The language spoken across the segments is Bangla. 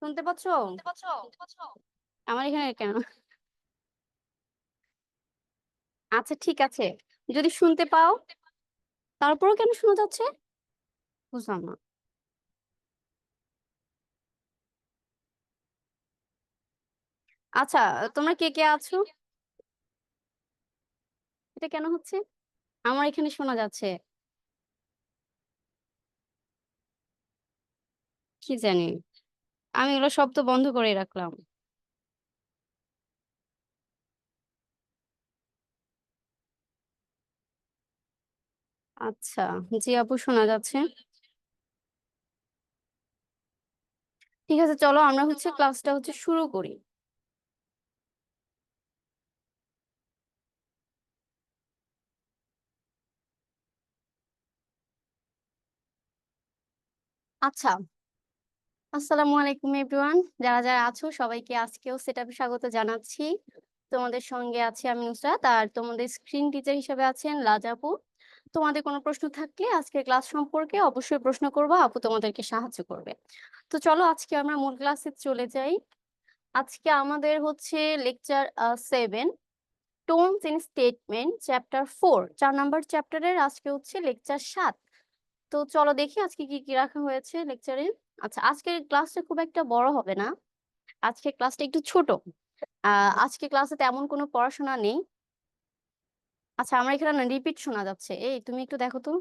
শুনতে পাচ্ছো? আমার এখানে কেন? আচ্ছা, ঠিক আছে। যদি শুনতে পাও, তারপরও কেন শোনা যাচ্ছে? বুঝলাম না। আচ্ছা, তোমরা কে কে আছো? এটা কেন হচ্ছে? আমার এখানে শোনা যাচ্ছে। কি জানি, আমি এগুলো শব্দ বন্ধ করে রাখলাম। আচ্ছা, জি আপু, শোনা যাচ্ছে। ঠিক আছে, চলো আমরা ক্লাসটা শুরু করি। আচ্ছা, আসসালামু আলাইকুম এভরিওয়ান। যারা যারা আছো সবাইকে আজকেও সেটআপে স্বাগত জানাচ্ছি। তোমাদের সঙ্গে আছি আমি নুসরাত, আর তোমাদের স্ক্রিন টিচার হিসেবে আছেন লাজাপু। তোমাদের কোনো প্রশ্ন থাকলে আজকের ক্লাস সম্পর্কে অবশ্যই প্রশ্ন করবো, আপু তোমাদেরকে সাহায্য করবে। তো চলো আজকে আমরা মূল ক্লাসে চলে যাই। আজকে আমাদের lecture 7, tones in statement, chapter 4, 4 number চ্যাপ্টারের আজকে লেকচার 7। তো চলো দেখি আজকে কি কি রাখা হয়েছে লেকচারে। আচ্ছা, আজকের ক্লাসটা খুব একটা বড় হবে না, আজকে ক্লাসটা একটু ছোট। আজকে ক্লাসে তেমন কোনো পড়াশোনা নেই। আচ্ছা, আমার এখানে না রিপিট শোনা যাচ্ছে, এই তুমি একটু দেখো তো।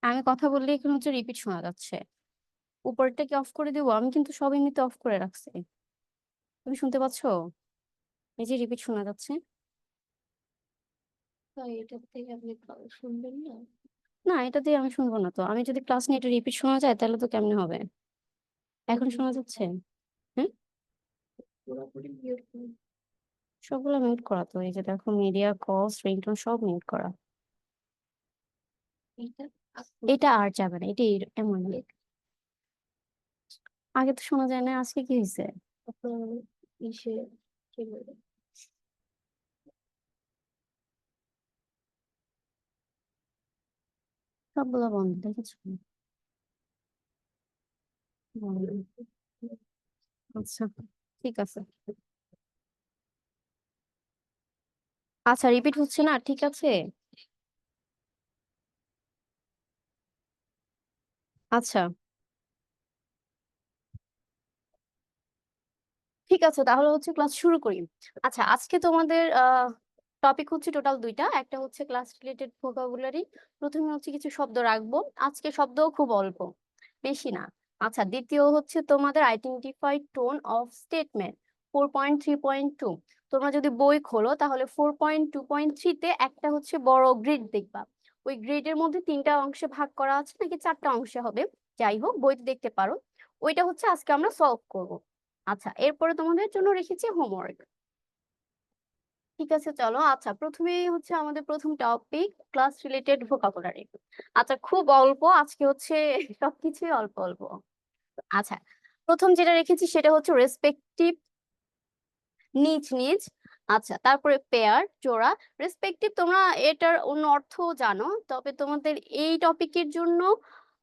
আমি কথা বললে এখানে রিপিট শোনা যাচ্ছে। উপরটা কি অফ করে দেবো? আমি কিন্তু সব এমনিতে অফ করে রাখছি। তুমি শুনতে পাচ্ছো? এই যে রিপিট শোনা যাচ্ছে। তাই এটার থেকে আপনি শুনবেন না? না, এটা দিয়ে আমি শুনবো না। তো আমি যদি ক্লাস নিয়ে এটা রিপিট শোনা যায় তাহলে তো কেমনে হবে? এখন শোনা যাচ্ছে? হ্যাঁ, সবগুলো মিউট করা। তো এই যে দেখো, মিডিয়া, কলস, রিংটোন সব মিউট করা। এটা আর যাবে না, এটা এমন। আগে তো শোনা যায় না, আজকে কি হয়েছে? আপনার ইসে কি বলে, সবগুলো বন্ধ দেখেছো? বন্ধ। আচ্ছা, ঠিক আছে। আচ্ছা, রিপিট হচ্ছে না, ঠিক আছে। আচ্ছা, ঠিক আছে, তাহলে ক্লাস শুরু করি। আচ্ছা, আজকে তোমাদের টপিক টোটাল দুইটা। একটা ক্লাস রিলেটেড ভোকাবুলারি। প্রথমে কিছু শব্দ রাখবো, আজকে শব্দ খুব অল্প, বেশি না। আচ্ছা, দ্বিতীয় তোমাদের আইডেন্টিফাই টোন অফ স্টেটমেন্ট, 4.3.2। তোমরা যদি বই খোলো তাহলে 4.2.3-তে একটা বড় গ্রিড দেখবা। ওই গ্রিডের মধ্যে তিনটা অংশে ভাগ করা আছে, নাকি চারটা অংশে হবে, যাই হোক বইতে দেখতে পারো। ওইটা আজকে আমরা সলভ করব। আচ্ছা, এরপরে তোমাদের জন্য রেখেছি হোমওয়ার্ক। ঠিক আছে, চলো। আচ্ছা, প্রথমেই আমাদের প্রথম টপিক ক্লাস রিলেটেড ভোকাবুলারি। আচ্ছা, খুব অল্প আজকে সবকিছুই অল্প অল্প। আচ্ছা, প্রথম যেটা রেখেছি সেটা রেসপেক্টিভ, নিজ নিজ। আচ্ছা, তারপরে পেয়ার, জোড়া। রেসপেক্টিভ তোমরা এটার অন্য অর্থ জানো, তবে তোমাদের এই টপিকের জন্য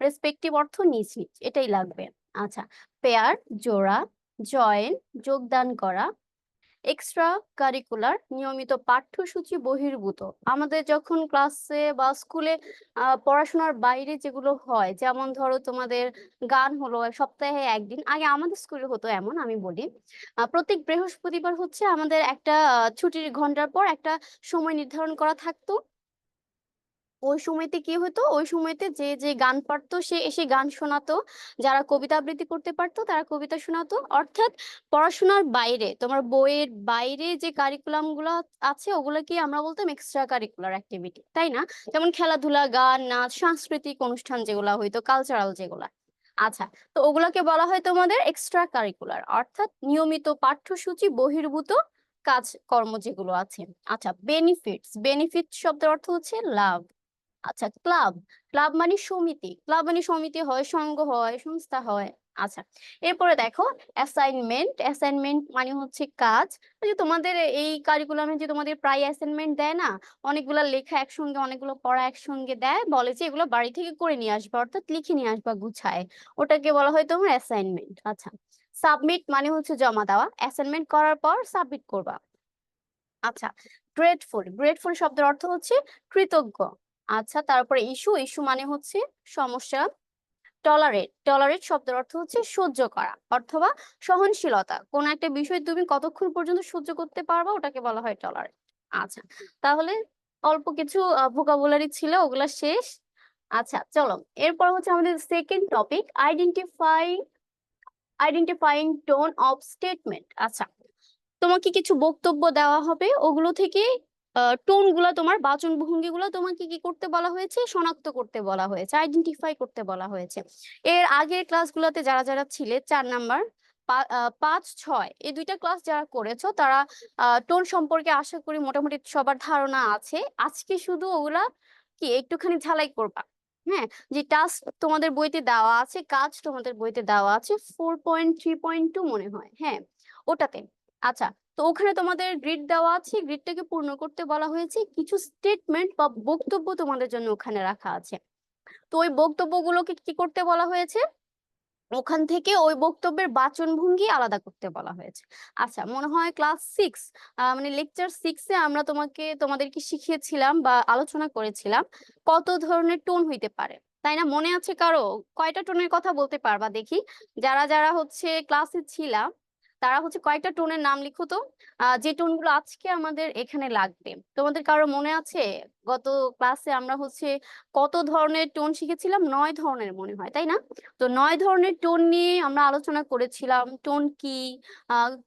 রেসপেক্টিভ অর্থ নিজ নিজ এটাই লাগবে। আচ্ছা, পেয়ার, জোড়া। জয়েন, যোগদান করা। এক্সট্রা কারিকুলার, নিয়মিত পাঠ্যসূচি বহির্ভূত। আমাদের যখন ক্লাসে বা স্কুলে পড়াশোনার বাইরে যেগুলো হয়, যেমন ধরো তোমাদের গান হলো সপ্তাহে একদিন, আগে আমাদের স্কুলে হতো এমন, আমি বলি প্রত্যেক বৃহস্পতিবার আমাদের একটা ছুটির ঘন্টার পর একটা সময় নির্ধারণ করা থাকতো। ওই সময়তে কি হতো, ওই সময়তে যে যে গান পারতো সে এসে গান শোনাতো। যারা কবিতা আবৃত্তি করতে পারতো তারা কবিতা শোনাতো। অর্থাৎ পড়াশোনার বাইরে, তোমার বইয়ের বাইরে যে কারিকুলাম গুলো আছে ওগুলোকে আমরা বলতাম এক্সট্রা কারিকুলার অ্যাক্টিভিটি, তাই না? যেমন খেলাধুলা, গান, নাচ, সাংস্কৃতিক অনুষ্ঠান যেগুলো হইতো, কালচারাল যেগুলা। আচ্ছা, তো ওগুলাকে বলা হয় তোমাদের এক্সট্রা কারিকুলার, অর্থাৎ নিয়মিত পাঠ্যসূচি বহির্ভূত কাজ কর্ম যেগুলো আছে। আচ্ছা, বেনিফিটস, বেনিফিট শব্দের অর্থ লাভ। আচ্ছা, ক্লাব, ক্লাব মানে সমিতি, ক্লাব মানে সমিতি হয়, সংঘ হয়, সংস্থা হয়। আচ্ছা, এরপরে দেখো অ্যাসাইনমেন্ট। অ্যাসাইনমেন্ট মানে হচ্ছে কাজ। ওই যে তোমাদের এই কারিকুলামে যে তোমাদের প্রায় অ্যাসাইনমেন্ট দেয় না, অনেকগুলো লেখা একসঙ্গে, অনেকগুলো পড়া একসঙ্গে দেয়, বলে যে এগুলো বাড়ি থেকে করে নিয়ে আসবা, অর্থাৎ লিখে নিয়ে আসবা গুছায়, ওটাকে বলা হয় তোমার অ্যাসাইনমেন্ট। আচ্ছা, সাবমিট মানে হচ্ছে জমা দেওয়া, অ্যাসাইনমেন্ট করার পর সাবমিট করবা। আচ্ছা, গ্রেটফুল। গ্রেটফুল শব্দের অর্থ হচ্ছে কৃতজ্ঞ। আচ্ছা, তারপরে ইস্যু। ইস্যু মানে হচ্ছে সমস্যা। টলারেট। টলারেট শব্দের অর্থ হচ্ছে সহ্য করা অথবা সহনশীলতা, কোন একটা বিষয় তুমি কতক্ষণ পর্যন্ত সহ্য করতে পারবা ওটাকে বলা হয় টলারেট। আচ্ছা, তাহলে অল্প কিছু ভোকাবুলারি ছিল, ওগুলা শেষ। আচ্ছা চলো, এরপর হচ্ছে আমাদের second topic, identifying tone of statement. আচ্ছা, তোমাকে কিছু বক্তব্য দেওয়া হবে, ওগুলো থেকে টোন গুলা, তোমার বাচন ভঙ্গি গুলা তোমাকে কি করতে বলা হয়েছে, শনাক্ত করতে বলা হয়েছে, আইডেন্টিফাই করতে বলা হয়েছে। এর আগের ক্লাসগুলোতে যারা যারা ছিলে 4 নাম্বার, 5, 6 এই দুইটা ক্লাস যারা করেছো তারা টোন সম্পর্কে আশা করি মোটামুটি সবার ধারণা আছে। আজকে শুধু ওগুলা কি একটুখানি ঝালাই করবা। হ্যাঁ, যে টাস্ক তোমাদের বইতে দেওয়া আছে, কাজ তোমাদের বইতে দেওয়া আছে 4.3.2 মনে হয়, হ্যাঁ ওটাতে। আচ্ছা, তো ওখানে তোমাদের গ্রিড দেওয়া আছে, গ্রিডটাকে পূর্ণ করতে বলা হয়েছে, কিছু স্টেটমেন্ট বা বক্তব্য তোমাদের জন্য ওখানে রাখা আছে। তো ওই বক্তব্যগুলোকে কি করতে বলা হয়েছে, ওখান থেকে ওই বক্তব্যের বাচনভঙ্গি আলাদা করতে বলা হয়েছে। আচ্ছা, মনে হয় ক্লাস 6 মানে লেকচার 6-এ আমরা তোমাদেরকে শিখিয়েছিলাম বা আলোচনা করেছিলাম কত ধরনের টোন হইতে পারে, তাই না? মনে আছে কারো? কয়টা টোনের কথা বলতে পারবা দেখি? যারা যারা হচ্ছে ক্লাসে ছিলাম তারা হচ্ছে কয়েকটা টোনের নাম লিখো তো, যে টোনগুলো আজকে আমাদের এখানে লাগবে। তোমাদের কারো মনে আছে গত ক্লাসে আমরা হচ্ছে কত ধরনের টোন শিখেছিলাম? 9 ধরনের মনে হয়, তাই না? তো 9 ধরনের টোন নিয়ে আমরা আলোচনা করেছিলাম। টোন কি,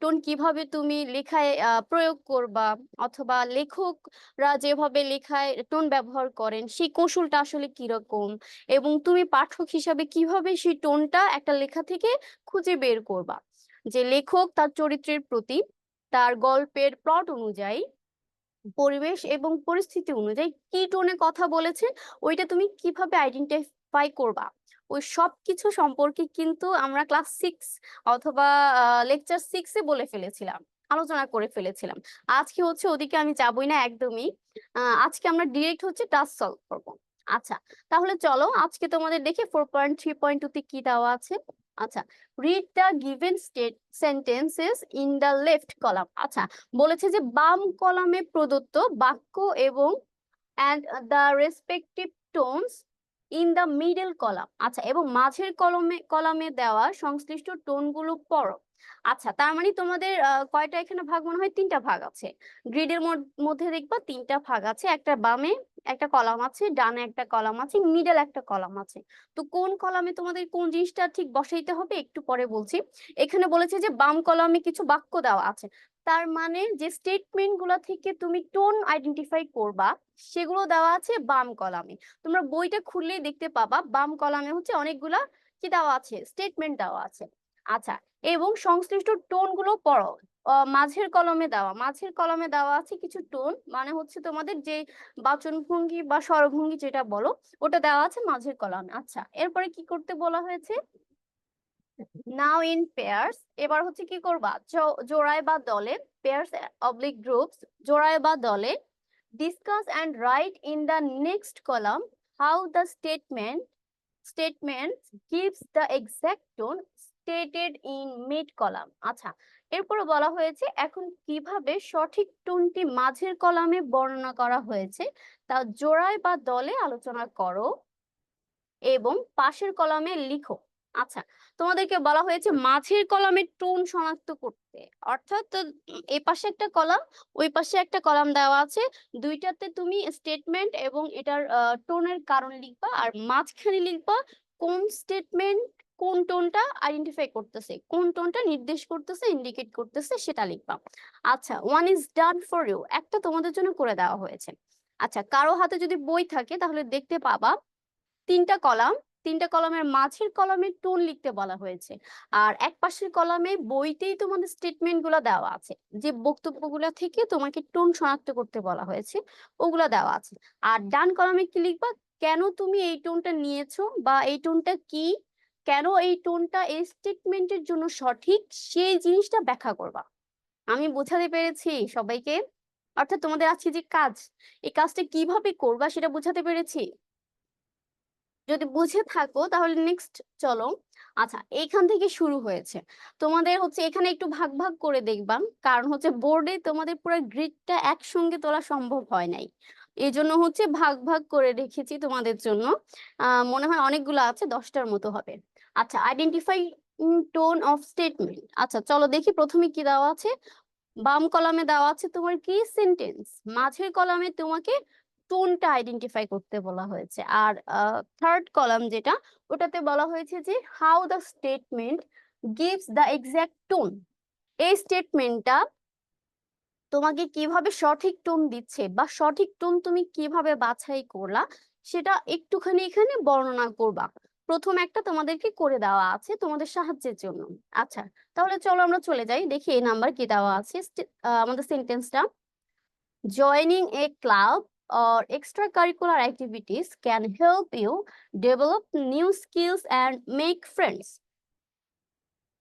টোন কিভাবে তুমি লেখায় প্রয়োগ করবা, অথবা লেখকরা যেভাবে লেখায় টোন ব্যবহার করেন সেই কৌশলটা আসলে কিরকম, এবং তুমি পাঠক হিসাবে কিভাবে সেই টোনটা একটা লেখা থেকে খুঁজে বের করবা, যে লেখক তার চরিত্রের প্রতি, তার গল্পের প্লট অনুযায়ী, পরিবেশ এবং পরিস্থিতি অনুযায়ী কি টোনে কথা বলেছেন, ওইটা তুমি কিভাবে আইডেন্টিফাই করবা। ওই সব কিছু সম্পর্কে কিন্তু আমরা ক্লাস 6 অথবা লেকচার 6-এ বলে ফেলেছিলাম, আলোচনা করে ফেলেছিলাম। আজকে হচ্ছে ওদিকে আমি যাবই না একদমই। আজকে আমরা ডিরেক্ট হচ্ছে টাস্ক সলভ করব। আচ্ছা, তাহলে চলো আজকে তোমাদের দেখে 4.3.2-তে কি দেওয়া আছে। আচ্ছা, read the given sentences in the left column. আচ্ছা, বলেছে যে বাম কলামে প্রদত্ত বাক্য এবং and the respective tones in the middle column। আচ্ছা, এবং মাঝের কলামে দেওয়া সংশ্লিষ্ট টোনগুলো পড়ো। আচ্ছা, তার মানে তোমাদের কয়টা এখানে ভাগ, মনে হয় 3টা ভাগ আছে। গ্রিডের মধ্যে দেখবা 3টা ভাগ আছে, একটা বামে একটা কলাম আছে, ডানে একটা কলাম আছে, মিডল একটা কলাম আছে। তো কোন কলামে তোমাদের কোন জিনিসটা ঠিক বসাইতে হবে একটু পরে বলছি। এখানে বলেছে যে বাম কলামে কিছু বাক্য দেওয়া আছে, তার মানে যে স্টেটমেন্ট গুলা থেকে তুমি টোন আইডেন্টিফাই করবা সেগুলো দেওয়া আছে বাম কলামে। তোমরা বইটা খুললেই দেখতে পাবা বাম কলামে হচ্ছে অনেকগুলা কি দেওয়া আছে, স্টেটমেন্ট দেওয়া আছে। আচ্ছা, এবং সংশ্লিষ্ট টোন গুলো পড়ো। মাঝের কলমে দেওয়া আছে কিছু টোন, মানে হচ্ছে তোমাদের যে বাচনভঙ্গি বা স্বরভঙ্গি যেটা বলো, ওটা দেওয়া আছে মাঝের কলামে। আচ্ছা, এরপরে কি করতে বলা হয়েছে, নাও ইন পেয়ার্স। এবার হচ্ছে কি করবা, জোড়ায় বা দলে, পেয়ার্স অবলিক গ্রুপস, জোড়ায় বা দলে, discuss and write in the next column how the statement gives the exact tone stated in mid column। আচ্ছা, এরপরে বলা হয়েছে এখন কিভাবে সঠিক টোনটি মাঝের কলামে বর্ণনা করা হয়েছে তা জোড়ায় বা দলে আলোচনা করো এবং পাশের কলামে লিখো। আচ্ছা, তোমাদেরকে বলা হয়েছে মাঝের কলামের টোন শনাক্ত করতে, অর্থাৎ এই পাশে একটা কলাম, ওই পাশে একটা কলাম দেওয়া আছে, দুইটাতে তুমি স্টেটমেন্ট এবং এটার টোনের কারণ লিখবা, আর মাঝখানে লিখবা কোন স্টেটমেন্ট কোন টোনটা আইডেন্টিফাই করতেছে, কোন টোনটা নির্দেশ করতেছে, ইন্ডিকেট করতেছে, সেটা লিখবা। আচ্ছা, one is done for you, একটা তোমাদের জন্য করে দেওয়া হয়েছে। আচ্ছা, কারো হাতে যদি বই থাকে তাহলে দেখতে পাবা 3টা কলাম, 3টা কলামের মাঝের কলামে টোন লিখতে বলা হয়েছে, আর এক পাশের কলামে বইতেই তোমাদের স্টেটমেন্ট গুলা দেওয়া আছে, যে বক্তব্যগুলা থেকে তোমাকে টোন শনাক্ত করতে বলা হয়েছে ওগুলা দেওয়া আছে। আর ডান কলামে কি লিখবা, কেন তুমি এই টোনটা নিয়েছো বা এই টোনটা কি, কেন এই টোনটা এই স্টেটমেন্টের জন্য সঠিক সেই জিনিসটা ব্যাখ্যা করবা। আমি বোঝাতে পেরেছি সবাইকে? অর্থাৎ তোমাদের আজকে যে কাজ, এই কাজটা কিভাবে করবা সেটা বোঝাতে পেরেছি? যদি বুঝে থাকো তাহলে নেক্সট চলো। আচ্ছা, এইখান থেকে শুরু হয়েছে। তোমাদের হচ্ছে এখানে একটু ভাগ ভাগ করে দেখবা, কারণ হচ্ছে বোর্ডে তোমাদের পুরো গ্রিডটা একসঙ্গে তোলা সম্ভব হয় নাই, এই জন্য হচ্ছে ভাগ ভাগ করে রেখেছি তোমাদের জন্য। মনে হয় অনেকগুলো আছে, 10টার মতো হবে। আচ্ছা, আইডেন্টিফাই টোন অফ স্টেটমেন্ট। আচ্ছা চলো দেখি প্রথমে কি দেওয়া আছে। বাম কলামে দেওয়া আছে তোমার কি সেন্টেন্স, মাঝের কলামে তোমাকে টোনটা আইডেন্টিফাই করতে বলা হয়েছে, আর থার্ড কলাম যেটা, ওটাতে বলা হয়েছে যে how the statement gives the exact tone. এই স্টেটমেন্টটা তোমাকে কিভাবে সঠিক টোন দিচ্ছে বা সঠিক টোন তুমি কিভাবে বাছাই করলা সেটা একটুখানি এখানে বর্ণনা করবা। প্রথম একটা তোমাদেরকে করে দেওয়া আছে তোমাদের সাহায্যের জন্য। আচ্ছা, তাহলে চলো আমরা চলে যাই, দেখি এই নাম্বার কি দেওয়া আছে। আমাদের সেন্টেন্সটা, joining a club or extracurricular activities can help you develop new skills and make friends.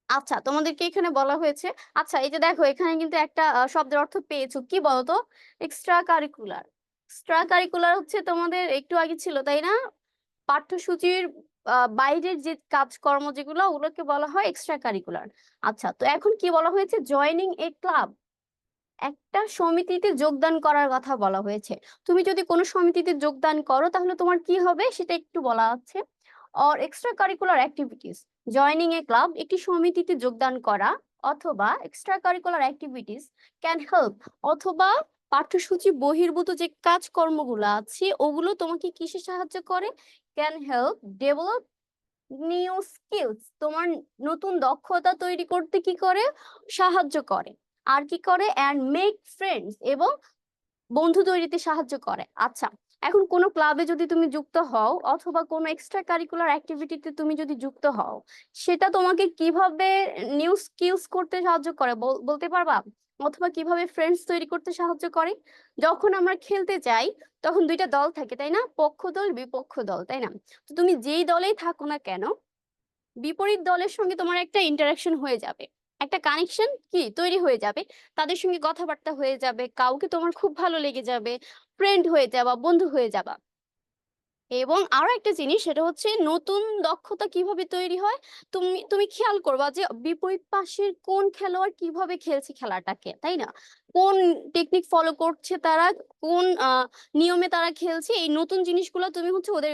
আচ্ছা, তোমাদেরকে এখানে বলা হয়েছে, আচ্ছা এই যে দেখো এখানে কিন্তু একটা শব্দের অর্থ পেয়েছো, কি বলতো? Extra curricular. এক্সট্রা কারিকুলার হচ্ছে তোমাদের একটু আগে ছিল তাই না? পাঠ্যসূচির বাইরের যে কাজকর্ম যেগুলো, ওগুলোকে বলা হয় এক্সট্রা কারিকুলার। আচ্ছা, তো এখন কি বলা হয়েছে? জয়নিং এ ক্লাব, একটা সমিতিতে যোগদান করার কথা বলা হয়েছে। তুমি যদি কোনো সমিতিতে যোগদান করো তাহলে তোমার কি হবে সেটা একটু বলা আছে। Or extra curricular activities, joining A club একটি সমিতিতে যোগদান করা, অথবা extra curricular activities can help, অথবা পাঠ্যসূচি বহির্ভূত যে কাজকর্মগুলো আছে ওগুলো তোমাকে কিসে সাহায্য করে? Can help develop new skills, তোমার নতুন দক্ষতা তৈরি করতে কি করে? সাহায্য করে। আর কি করে? অ্যান্ড মেক ফ্রেন্ডস, এবং বন্ধু তৈরিতে সাহায্য করে। আচ্ছা, এখন কোনো ক্লাবে যদি তুমি যুক্ত হও অথবা কোনো এক্সট্রা কারিকুলার অ্যাক্টিভিটিতে তুমি যদি যুক্ত হও, সেটা তোমাকে কিভাবে নিউ স্কিলস করতে সাহায্য করে বলতে পারবা? অথবা কিভাবে ফ্রেন্ডস তৈরি করতে সাহায্য করে? যখন আমরা খেলতে যাই তখন দুইটা দল থাকে তাই না? পক্ষ দল, বিপক্ষ দল, তাই না? তো তুমি যেই দলেই থাকো না কেন, বিপরীত দলের সঙ্গে তোমার একটা ইন্টারাকশন হয়ে যাবে, একটা কানেকশন কি তৈরি হয়ে যাবে, তাদের সঙ্গে কথাবার্তা হয়ে যাবে, কাউকে তোমার খুব ভালো লেগে যাবে, ফ্রেন্ড হয়ে যাবা, বন্ধু হয়ে যাবা। এবং আরো একটা জিনিস, সেটা হচ্ছে নতুন দক্ষতা কিভাবে তৈরি হয়। তুমি তুমি খেয়াল করবা যে বিপরীত পাশের কোন খেলোয়াড় কিভাবে খেলছে খেলাটাকে, তাই না? কোন টেকনিক ফলো করছে তারা, কোন নিয়মে তারা খেলছে, এই নতুন জিনিসগুলো তুমি হচ্ছে ওদের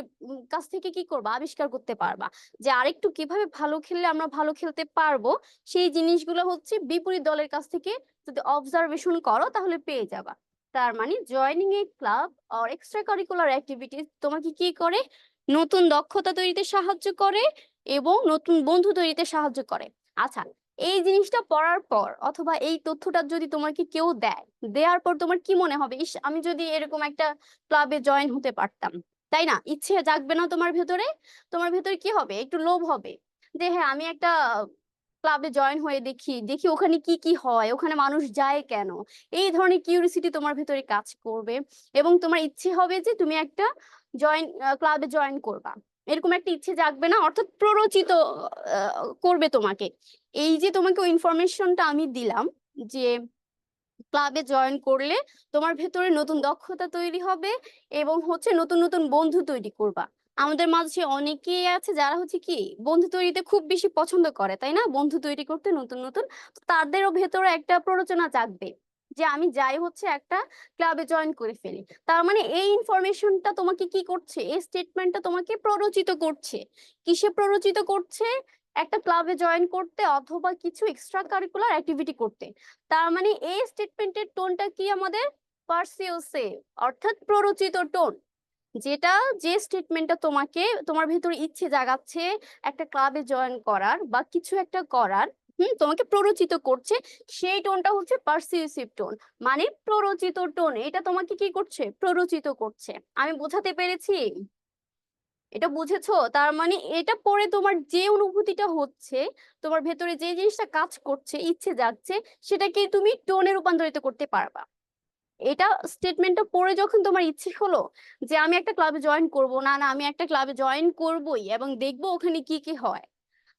কাছ থেকে কি করবা? আবিষ্কার করতে পারবা যে আরেকটু কিভাবে ভালো খেললে আমরা ভালো খেলতে পারবো। সেই জিনিসগুলো হচ্ছে বিপরীত দলের কাছ থেকে যদি অবজারভেশন করো তাহলে পেয়ে যাবা। তার মানে joining A club or extra curricular activities তোমাকে কি করে? নতুন দক্ষতা তৈরিতে সাহায্য করে এবং নতুন বন্ধু তৈরিতে সাহায্য করে। আচ্ছা, এই জিনিসটা পড়ার পর অথবা এই তথ্যটা যদি তোমাকে কেউ দেয়, দেওয়ার পর তোমার কি মনে হবে? ইস, আমি যদি এরকম একটা ক্লাবে জয়েন হতে পারতাম, তাই না? ইচ্ছে জাগবে না তোমার ভেতরে? তোমার ভেতরে কি হবে? একটু লোভ হবে যে হ্যাঁ আমি একটা ক্লাবে জয়েন হয়ে দেখি দেখি ওখানে কি কি হয়, ওখানে মানুষ যায় কেন, এই ধরনের কিউরিসিটি তোমার ভেতরে কাজ করবে। এবং তোমার ইচ্ছে হবে যে তুমি একটা ক্লাবে জয়েন করবা, এরকম একটা ইচ্ছে জাগবে না? অর্থাৎ প্ররোচিত করবে তোমাকে। এই যে তোমাকে ইনফরমেশনটা আমি দিলাম যে ক্লাবে জয়েন করলে তোমার ভেতরে নতুন দক্ষতা তৈরি হবে এবং হচ্ছে নতুন নতুন বন্ধু তৈরি করবা। আমাদের মাঝে অনেকেই আছে যারা হচ্ছে কি বন্ধু তৈরিতে খুব বেশি পছন্দ করে, তাই না? বন্ধু তৈরি করতে নতুন নতুন, তো তাদেরও ভেতরে একটা প্ররোচনা জাগবে যে আমি যাই হচ্ছে একটা ক্লাবে জয়েন করে ফেলি। তার মানে এই ইনফরমেশনটা তোমাকে কি করছে? এই স্টেটমেন্টটা তোমাকে প্ররোচিত করছে। কিসে প্ররোচিত করছে? একটা ক্লাবে জয়েন করতে অথবা কিছু এক্সট্রা কারিকুলার অ্যাক্টিভিটি করতে। তার মানে এই স্টেটমেন্টের টোনটা কি আমাদের? পারসিউসিভ, অর্থাৎ প্ররোচিত টোন। যেটা যে স্টেটমেন্টটা তোমাকে তোমার ভেতরে ইচ্ছে জাগাচ্ছে একটা ক্লাবে জয়েন করার বা কিছু একটা করার, তোমাকে প্ররোচিত করছে, সেই টোনটা হচ্ছে পারসিউসিভ টোন। মানে প্ররোচিত টোন, এটা তোমাকে কি করছে? প্ররোচিত করছে। আমি বোঝাতে পেরেছি? এটা বুঝেছো? তার মানে এটা পড়ে তোমার যে অনুভূতিটা হচ্ছে, তোমার ভেতরে যে জিনিসটা কাজ করছে, ইচ্ছে যাচ্ছে, সেটাকে তুমি টোনে রূপান্তরিত করতে পারবা। এটা স্টেটমেন্টটা পড়ে যখন তোমার ইচ্ছে হলো যে আমি একটা ক্লাবে জয়েন করব, না না আমি একটা ক্লাবে জয়েন করবই এবং দেখবো ওখানে কি কি হয়,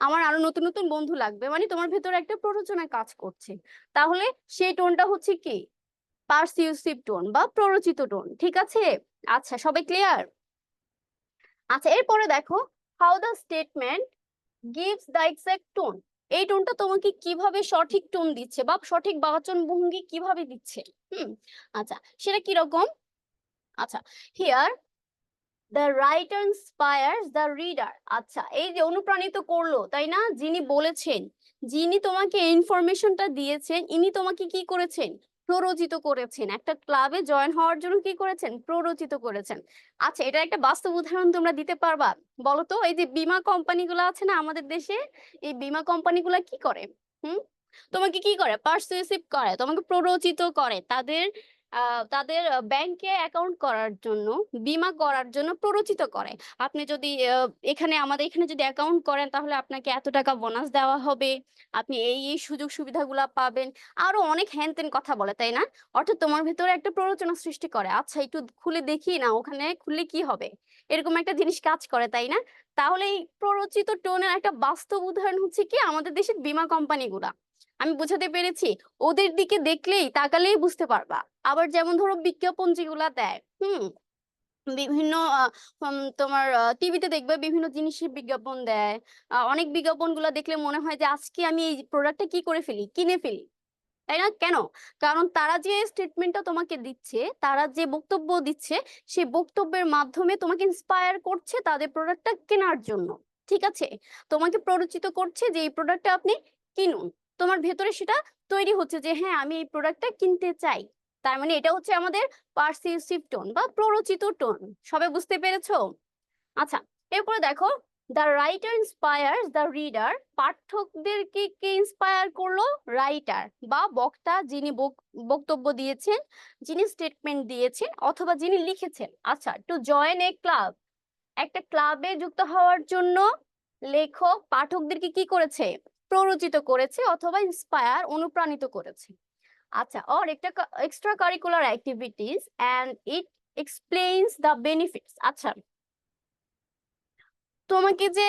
আমার আরো নতুন নতুন বন্ধু লাগবে, মানে তোমার ভেতরে একটা প্ররোচনা কাজ করছে। তাহলে সেই টোনটা হচ্ছে কি, পারসিউসিভ টোন বা প্ররোচিত টোন। ঠিক আছে, আচ্ছা সবাই ক্লিয়ার? আচ্ছা এরপরে দেখো, how the statement gives the exact tone. এই টোনটা তোমাকে কিভাবে সঠিক টোন দিচ্ছে বা সঠিক বাচন ভঙ্গি কিভাবে দিচ্ছে। হুম, আচ্ছা সেটা কিরকম? আচ্ছা, here the writer inspires the reader. আচ্ছা এই যে অনুপ্রাণিত করলো, তাই না? যিনি বলেছেন, যিনি তোমাকে ইনফরমেশনটা দিয়েছেন, ইনি তোমাকে কি করেছেন? প্ররোচিত করেছেন। একটা ক্লাবে জয়েন হওয়ার জন্য কি করেছেন? প্ররোচিত করেছেন। আচ্ছা এটা একটা বাস্তব উদাহরণ তোমরা দিতে পারবা? বলো তো, এই যে বীমা কোম্পানিগুলো আছে না আমাদের দেশে, এই বীমা কোম্পানিগুলো কি করে? হুম, তোমাকে কি করে? পারসুয়েসিভ করে, তোমাকে প্ররোচিত করে তাদের তাদের ব্যাংকে অ্যাকাউন্ট করার জন্য, বীমা করার জন্য প্ররোচিত করে। আপনি যদি এখানে আমাদের এখানে যদি অ্যাকাউন্ট করেন তাহলে আপনাকে এত টাকা বোনাস দেওয়া হবে, আপনি এই এই সুযোগ সুবিধাগুলো পাবেন, আরো অনেক হ্যান ত্যান কথা বলে, তাই না? অর্থাৎ তোমার ভিতরে একটা প্ররোচনা সৃষ্টি করে। আচ্ছা একটু খুলে দেখি না, ওখানে খুললে কি হবে, এরকম একটা জিনিস কাজ করে, তাই না? তাহলে এই প্ররোচিত টোনের একটা বাস্তব উদাহরণ হচ্ছে কি আমাদের দেশের বীমা কোম্পানিগুলা। আমি বোঝাতে পেরেছি? ওদের দিকে দেখলেই, তাকালেই বুঝতে পারবা। আবার যেমন ধরো বিজ্ঞাপন যেগুলা দেয়, বিভিন্ন তোমার টিভিতে দেখবে বিভিন্ন জিনিসের বিজ্ঞাপন দেয়। অনেক বিজ্ঞাপন গুলা দেখলে মনে হয় যে আজকে আমি এই প্রোডাক্টটা কি করে ফেলি, কিনে ফেলি, তাই না? কেন? কারণ তারা যে স্টেটমেন্টটা তোমাকে দিচ্ছে, তারা যে বক্তব্য দিচ্ছে, সেই বক্তব্যের মাধ্যমে তোমাকে ইন্সপায়ার করছে তাদের প্রোডাক্টটা কেনার জন্য। ঠিক আছে, তোমাকে প্ররোচিত করছে যে এই প্রোডাক্টটা আপনি কিনুন। তোমার ভেতরে সেটা তৈরি হচ্ছে যে হ্যাঁ আমি এই প্রোডাক্টটা কিনতে চাই। তার মানে এটা হচ্ছে আমাদের পারসিউসিভ টোন বা প্ররোচিত টোন। সবাই বুঝতে পেরেছো? আচ্ছা এরপরে দেখো, the writer inspires the reader. পাঠকদেরকে কে ইন্সপায়ার করলো? রাইটার বা বক্তা, যিনি বক্তব্য দিয়েছেন, যিনি স্টেটমেন্ট দিয়েছেন অথবা যিনি লিখেছেন। আচ্ছা, টু জয়েন এ ক্লাব, একটা ক্লাবে যুক্ত হওয়ার জন্য লেখক পাঠকদেরকে কি করেছে? প্ররোচিত করেছে অথবা ইন্সপায়ার, অনুপ্রাণিত করেছে। আচ্ছা, অর একটা extra curricular activities and it explains the benefits. আচ্ছা তোমাকে যে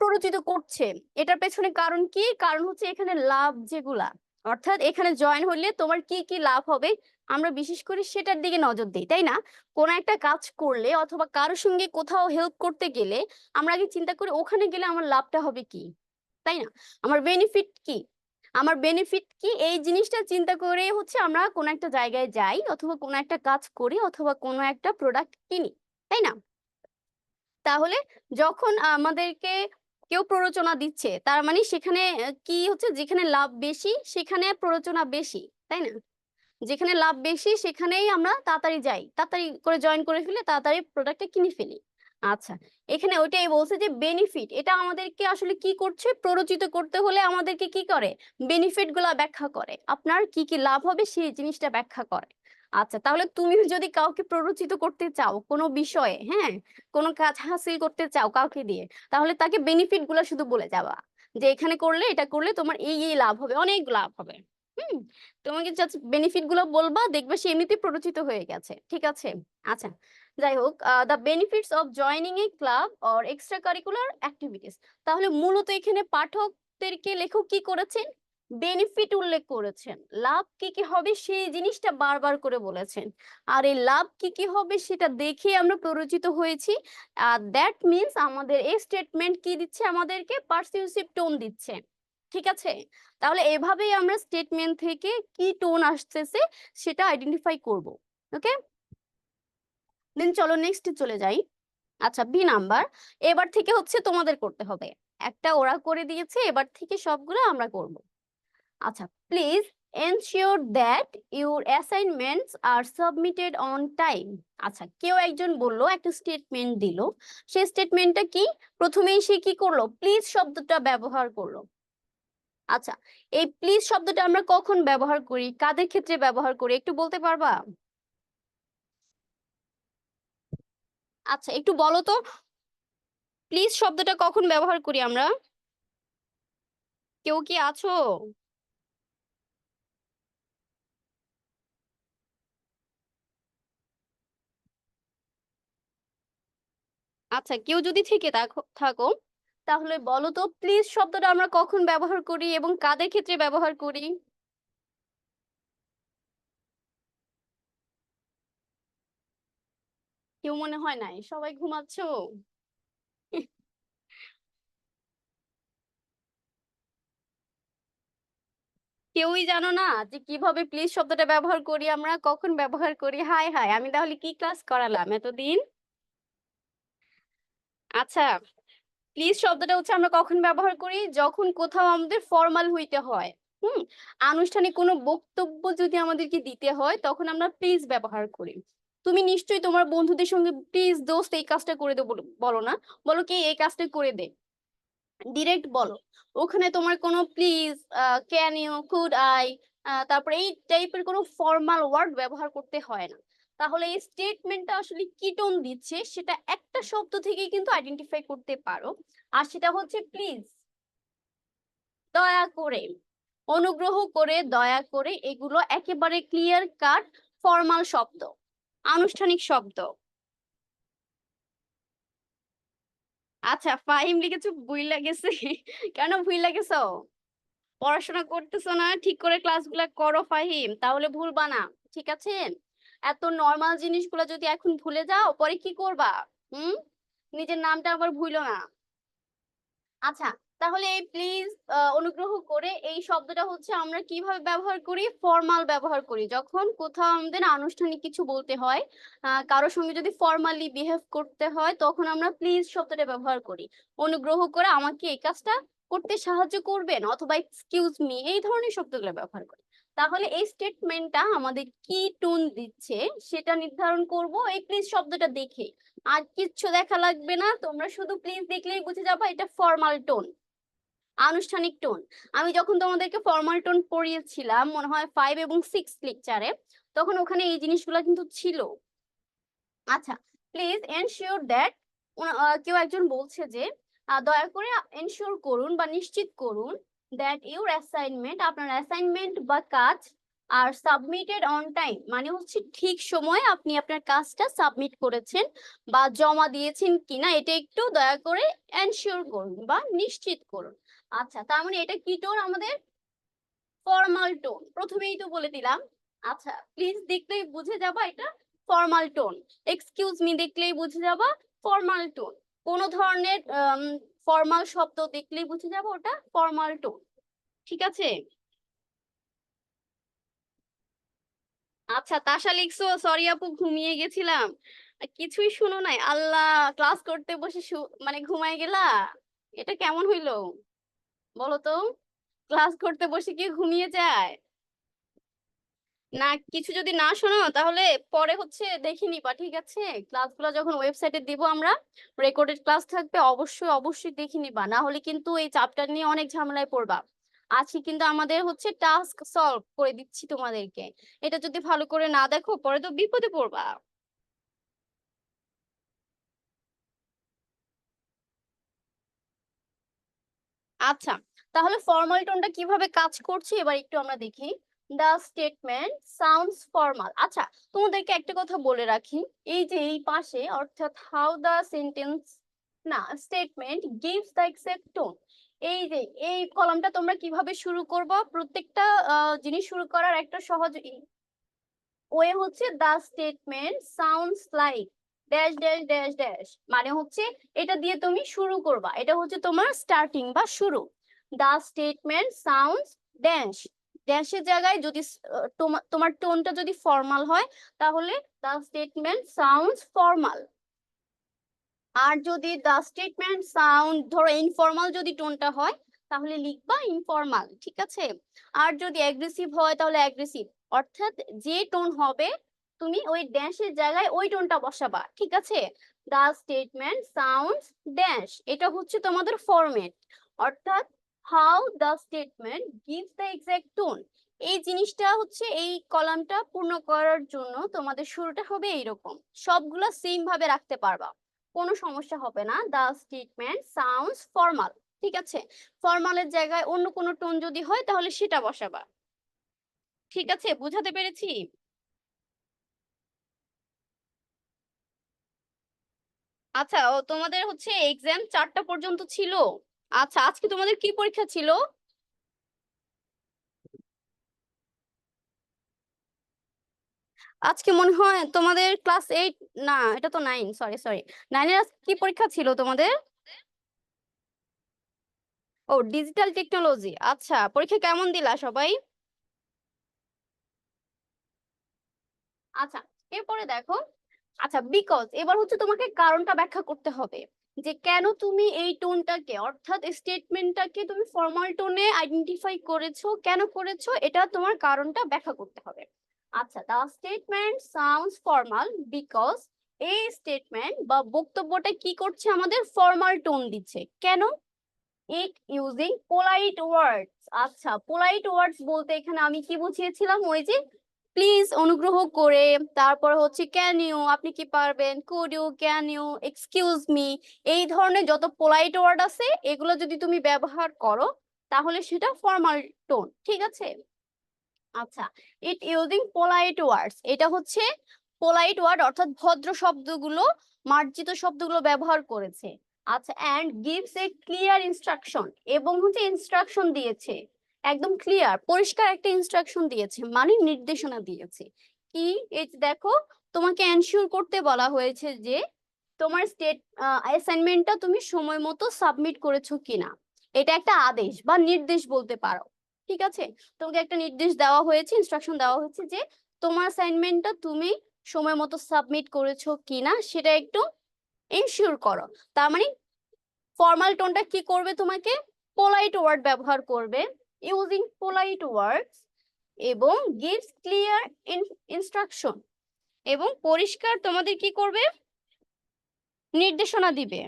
প্ররোচিত করছে, এটার পেছনে কারণ কি? কারণ হচ্ছে এখানে লাভ যেগুলা, অর্থাৎ এখানে জয়েন হলে তোমার কি কি লাভ হবে, আমরা বিশেষ করে সেটার দিকে নজর দিই, তাই না? কোন একটা কাজ করলে অথবা কারোর সঙ্গে কোথাও হেল্প করতে গেলে আমরা আগে চিন্তা করি ওখানে গেলে আমার লাভটা হবে কি, তাই না? আমার বেনিফিট কি, আমার বেনিফিট কি, এই জিনিসটা চিন্তা করে হচ্ছে আমরা কোন একটা জায়গায় যাই অথবা কোন একটা কাজ করি অথবা কোনো একটা প্রোডাক্ট কিনি, তাই না? তাহলে যখন আমাদেরকে কেউ প্ররোচনা দিচ্ছে, তার মানে সেখানে কি হচ্ছে, যেখানে লাভ বেশি সেখানে প্ররোচনা বেশি, তাই না? যেখানে লাভ বেশি সেখানেই আমরা তাড়াতাড়ি যাই, তাড়াতাড়ি করে জয়েন করে ফেলে, তাড়াতাড়ি প্রোডাক্টটা কিনে ফেলি। আচ্ছা, এখানে ওইটাই বলছে যে বেনিফিট, এটা আমাদেরকে আসলে কি করছে, প্ররোচিত করতে হলে আমাদেরকে কি করে, বেনিফিট গুলা ব্যাখ্যা করে, আপনার কি কি লাভ হবে সেই জিনিসটা ব্যাখ্যা করে। আচ্ছা তাহলে তুমি যদি কাউকে প্ররোচিত করতে চাও কোনো বিষয়ে, হ্যাঁ, কোনো কাজ হাসিল করতে চাও কাউকে দিয়ে, তাহলে তাকে বেনিফিট গুলা শুধু বলে যাবা যে এখানে করলে, এটা করলে তোমার এই এই লাভ হবে, অনেক লাভ হবে। হুম, তোমাকে জাস্ট বেনিফিট গুলো বলবা, দেখবে সে এমনিতেই প্ররোচিত হয়ে গেছে। ঠিক আছে, আচ্ছা যাই হোক, the benefits of joining A club or extra curricular activities. তাহলে মূলত এখানে পাঠকদেরকে লেখক কি করেছেন? বেনিফিট উল্লেখ করেছেন, লাভ কি কি হবে সেই জিনিসটা বারবার করে বলেছেন। আর এই লাভ কি কি হবে সেটা দেখে আমরা প্ররোচিত হয়েছি। দ্যাট মিন্স আমাদের এই স্টেটমেন্ট কি দিচ্ছে, আমাদেরকে পারসিউসিভ টোন দিচ্ছে। ঠিক আছে, তাহলে এভাবেই আমরা স্টেটমেন্ট থেকে কি টোন আসতেছে সেটা আইডেন্টিফাই করব। ওকে, দেন চলো নেক্সট চলে যাই। আচ্ছা বি নাম্বার, এবার থেকে হচ্ছে তোমাদের করতে হবে, একটা ওরা করে দিয়েছে, এবার থেকে সবগুলো আমরা করব। আচ্ছা, please ensure that your assignments R submitted on time. আচ্ছা কেউ একজন বললো, একটা স্টেটমেন্ট দিল, সেই স্টেটমেন্টটা কি, প্রথমেই সে কি করলো, প্লিজ শব্দটা ব্যবহার করলো। আচ্ছা, এই প্লিজ শব্দটা আমরা কখন ব্যবহার করি, কাদের ক্ষেত্রে ব্যবহার করি, একটু বলতে পারবা? আচ্ছা একটু বলো তো, প্লিজ শব্দটা কখন ব্যবহার করি আমরা? কেউ কি আছো? আচ্ছা কেউ যদি থেকে থাকো, তাহলে বলো তো প্লিজ শব্দটা আমরা কখন ব্যবহার করি এবং কাদের ক্ষেত্রে ব্যবহার করি? কেউ মনে হয় নাই, সবাই ঘুমাচ্ছো? কেউই জানো না যে কিভাবে প্লিজ শব্দটা ব্যবহার করি, আমরা কখন ব্যবহার করি? হায় হায়, আমি তাহলে কি ক্লাস করালাম এতদিন? আচ্ছা, প্লিজ শব্দটা হচ্ছে আমরা কখন ব্যবহার করি, যখন কোথাও আমাদের ফর্মাল হইতে হয়। হুম, আনুষ্ঠানিক কোনো বক্তব্য যদি আমাদেরকে দিতে হয় তখন আমরা প্লিজ ব্যবহার করি। তুমি নিশ্চয়ই তোমার বন্ধুদের সঙ্গে প্লিজ দোস্ত এই কাজটা করে দে বলো না, বলো কি এই কাজটা করে দে, ডিরেক্ট বলো। ওখানে তোমার কোনো please, can you, could I, তারপরে এই টাইপের কোনো ফর্মাল ওয়ার্ড ব্যবহার করতে হয় না। তাহলে এই স্টেটমেন্টটা আসলে কি টোন দিচ্ছে সেটা একটা শব্দ থেকেই কিন্তু আইডেন্টিফাই করতে পারো, আর সেটা হচ্ছে প্লিজ। দয়া করে, অনুগ্রহ করে, দয়া করে, এগুলো একেবারে ক্লিয়ার কাট ফর্মাল শব্দ, আনুষ্ঠানিক শব্দ। আচ্ছা, ফাহিম লিখেছো ভুইলা গেছে। কেন ভুইলা গেছো? পড়াশোনা করতেছো না? ঠিক করে ক্লাসগুলা করো ফাহিম, তাহলে ভুলবা না। ঠিক আছে? এত নর্মাল জিনিসগুলো যদি এখন ভুলে যাও পরে কি করবা? হুম, নিজের নামটা আবার ভুলো না। আচ্ছা, তাহলে এই প্লিজ, অনুগ্রহ করে, এই শব্দটা হচ্ছে আমরা কিভাবে ব্যবহার করি? ফর্মাল ব্যবহার করি যখন কোথাও আমাদের আনুষ্ঠানিক কিছু বলতে হয়, কারোর সঙ্গে যদি ফর্মালি বিহেভ করতে হয় তখন আমরা প্লিজ শব্দটা ব্যবহার করি। অনুগ্রহ করে আমাকে এই কাজটা করতে সাহায্য করবেন, অথবা এক্সকিউজ মি, এই ধরনের শব্দগুলো ব্যবহার করি। তাহলে এই স্টেটমেন্টটা আমাদের কি টোন দিচ্ছে সেটা নির্ধারণ করব এই প্লিজ শব্দটা দেখে। আর কিচ্ছু দেখা লাগবে না, তোমরা শুধু প্লিজ দেখলেই বুঝে যাবে এটা ফর্মাল টোন, আনুষ্ঠানিক টোন। আমি যখন তোমাদেরকে ফর্মাল টোন পড়িয়েছিলাম মনে হয় 5 এবং 6 লেকচারে, তখন ওখানে এই জিনিসগুলো কিন্তু ছিল। আচ্ছা, প্লিজ এনশিওর দ্যাট, কেউ একজন বলছে যে দয়া করে এনশিওর করুন বা নিশ্চিত করুন দ্যাট ইউর অ্যাসাইনমেন্ট, আপনার অ্যাসাইনমেন্ট বা কাজ আর সাবমিটেড অন টাইম, মানে হচ্ছে ঠিক সময়ে আপনি আপনার কাজটা সাবমিট করেছেন বা জমা দিয়েছেন কিনা, এটা একটু দয়া করে এনশিওর করুন বা নিশ্চিত করুন। আচ্ছা, তার মানে এটা কি টোন আমাদের? ফর্মাল টোন, প্রথমেই তো বলে দিলাম। আচ্ছা, প্লিজ দেখলেই বুঝে যাবা এটা ফর্মাল টোন। এক্সকিউজ মি দেখলেই বুঝে যাবা ফর্মাল টোন। কোন ধরনের ফর্মাল শব্দ দেখলেই বুঝে যাবো ওটা ফর্মাল টোন। ঠিক আছে? আচ্ছা, তাসা লিখছো সরি আপু ঘুমিয়ে গেছিলাম। কিছুই শুনো নাই আল্লাহ, ক্লাস করতে বসে মানে ঘুমায় গেলা, এটা কেমন হইলো বলো তো? ক্লাস করতে বসে কি ঘুমিয়ে যায়? না, কিছু যদি না শোনো তাহলে পরে হচ্ছে দেখে নিবা, ঠিক আছে? ক্লাসগুলো যখন ওয়েবসাইটে দিব আমরা, রেকর্ডেড ক্লাস থাকবে, অবশ্যই অবশ্যই দেখে নিবা, না হলে কিন্তু এই চ্যাপ্টার নিয়ে অনেক ঝামেলায় পড়বা। আজকে কিন্তু আমাদের হচ্ছে টাস্ক সলভ করে দিচ্ছি তোমাদেরকে, এটা যদি ভালো করে না দেখো পরে তো বিপদে পড়বা। আচ্ছা, তাহলে ফর্মাল টোনটা কিভাবে কাজ করছে এবার একটু আমরা দেখি। দা স্টেটমেন্ট সাউন্ডস ফর্মাল। আচ্ছা, তোমাদেরকে একটা কথা বলে রাখি, এই যে এই পাশে অর্থাৎ হাউ দা সেন্টেন্স, না স্টেটমেন্ট গিভস দা এক্সাক্ট টোন, এই যে এই কলামটা তোমরা কিভাবে শুরু করবো, প্রত্যেকটা জিনিস শুরু করার একটা সহজ ওয়ে হচ্ছে the statement sounds like dash dash dash dash, মানে হচ্ছে এটা দিয়ে তুমি শুরু করবা, এটা হচ্ছে তোমার স্টার্টিং বা শুরু। দা স্টেটমেন্ট সাউন্ডস ড্যাশ, ড্যাশের জায়গায় যদি তোমার তোমার টোনটা যদি ফর্মাল হয় তাহলে দা স্টেটমেন্ট সাউন্ডস ফর্মাল। আর যদি দা স্টেটমেন্ট সাউন্ড ধরো ইনফর্মাল যদি টোনটা হয় তাহলে লিখবা ইনফর্মাল, ঠিক আছে? আর যদি অ্যাগ্রেসিভ হয় তাহলে অ্যাগ্রেসিভ, অর্থাৎ যে টোন হবে তুমি ওই ড্যাশের জায়গায় ওই টোনটা বসাবা, ঠিক আছে? দা স্টেটমেন্ট সাউন্ডস ড্যাশ, এটা হচ্ছে তোমাদের ফরম্যাট, অর্থাৎ how the statement gives the exact tone. এই জিনিসটা হচ্ছে এই কলামটা পূর্ণ করার জন্য তোমাদের শুরুটা হবে এইরকম, সবগুলা সেম ভাবে রাখতে পারবা, কোনো সমস্যা হবে না। দা স্টেটমেন্ট সাউন্ডস ফর্মাল, ঠিক আছে? ফর্মালের জায়গায় অন্য কোনো টোন যদি হয় তাহলে সেটা বসাবা। ঠিক আছে, বুঝাতে পেরেছি? আচ্ছা, ও তোমাদের হচ্ছে এক্সাম 4টা পর্যন্ত ছিল। আচ্ছা, আজকে তোমাদের কি পরীক্ষা ছিল? আজকে মনে হয় তোমাদের ক্লাস 8, না এটা তো 9, সরি সরি, 9-এর আজকে কি পরীক্ষা ছিল তোমাদের? ও, ডিজিটাল টেকনোলজি। আচ্ছা, পরীক্ষা কেমন দিলা সবাই? আচ্ছা, এরপরে দেখো। আচ্ছা, বিকজ এবার হচ্ছে তোমাকে কারণটা ব্যাখ্যা করতে হবে যে কেন তুমি এই টোনটাকে, অর্থাৎ স্টেটমেন্টটাকে তুমি ফর্মাল টোনে আইডেন্টিফাই করেছো, কেন করেছো, এটা তোমার কারণটা ব্যাখ্যা করতে হবে। আচ্ছা, দা স্টেটমেন্ট সাউন্ডস ফর্মাল বিকজ এই স্টেটমেন্ট বা বক্তব্যটা কি করছে, আমাদের ফর্মাল টোন দিচ্ছে। কেন? ইট ইউজিং পোলাইট ওয়ার্ডস। আচ্ছা, পোলাইট ওয়ার্ডস বলতে এখানে আমি কি বুঝিয়েছিলাম, ওই যে প্লিজ, অনুগ্রহ করে, তারপর হচ্ছে ক্যান ইউ, আপনি কি পারবেন, could you, can you, excuse me, এই ধরনের যত পোলাইট ওয়ার্ড আছে এগুলো যদি তুমি ব্যবহার করো তাহলে সেটা ফর্মাল টোন, ঠিক আছে? আচ্ছা, ইট ইউজিং পোলাইট ওয়ার্ডস, এটা হচ্ছে পোলাইট ওয়ার্ড অর্থাৎ ভদ্র শব্দগুলো, মার্জিত শব্দগুলো ব্যবহার করেছে। আচ্ছা, and gives a clear instruction, এবং হচ্ছে ইনস্ট্রাকশন দিয়েছে, একদম ক্লিয়ার পরিষ্কার একটা ইনস্ট্রাকশন দিয়েছে, মানে নির্দেশনা দিয়েছে। কি? এই যে দেখো, তোমাকে এনশিওর করতে বলা হয়েছে যে তোমার অ্যাসাইনমেন্টটা তুমি সময় মতো সাবমিট করেছো কিনা। এটা একটা আদেশ বা নির্দেশ বলতে পারো, ঠিক আছে? তোমাকে একটা নির্দেশ দেওয়া হয়েছে, ইনস্ট্রাকশন দেওয়া হয়েছে যে তোমার অ্যাসাইনমেন্টটা তুমি সময় মতো সাবমিট করেছো কিনা সেটা একটু এনশিওর করো। তার মানে ফর্মাল টোনটা কি করবে, তোমাকে পোলাইট ওয়ার্ড ব্যবহার করবে, ইউজিং পোলাইট ওয়ার্ডস, এবং গিভস ক্লিয়ার ইনস্ট্রাকশন, এবং পরিষ্কার তোমাদের কি করবে, নির্দেশনা দিবে।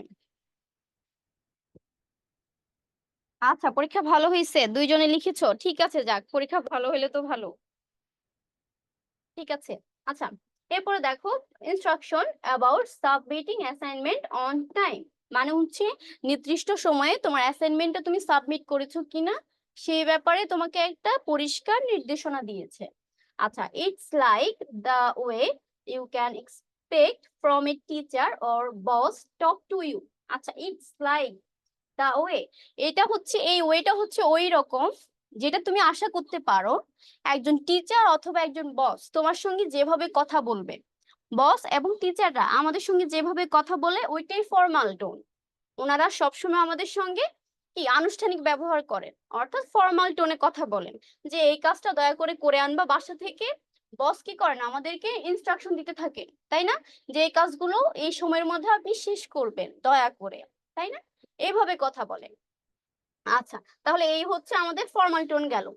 আচ্ছা, পরীক্ষা ভালো হয়েছে, দুইজনে লিখেছো, ঠিক আছে, যাক, পরীক্ষা ভালো হলে তো ভালো। ঠিক আছে। আচ্ছা, এরপরে দেখো, instruction about submitting assignment on time, মানে হচ্ছে নির্দিষ্ট সময়ে তোমার অ্যাসাইনমেন্টটা তুমি সাবমিট করেছো কিনা সেই ব্যাপারে তোমাকে একটা পরিষ্কার নির্দেশনা দিয়েছে। আচ্ছা, it's like the way you can expect from a teacher or boss talk to you. আচ্ছা, ইটস লাইক দা ওয়ে, এটা হচ্ছে, এই ওয়েটা হচ্ছে ওই রকম যেটা তুমি আশা করতে পারো একজন টিচার অথবা একজন বস তোমার সঙ্গে যেভাবে কথা বলবে। বস এবং টিচাররা আমাদের সঙ্গে যেভাবে কথা বলে ওইটাই ফর্মাল টোন। ওনারা সবসময় আমাদের সঙ্গে কি আনুষ্ঠানিক ব্যবহার করেন, অর্থাৎ ফর্মাল টোনে কথা বলেন যে এই কাজটা দয়া করে করে আনবা বাসা থেকে। বস কি করেন, আমাদেরকে ইনস্ট্রাকশন দিতে থাকে, তাই না, যে এই কাজগুলো এই সময়ের মধ্যে আপনি শেষ করবেন দয়া করে, তাই না? এইভাবে কথা বলেন। আচ্ছা, তাহলে এই হচ্ছে আমাদের ফর্মাল টোন গেল।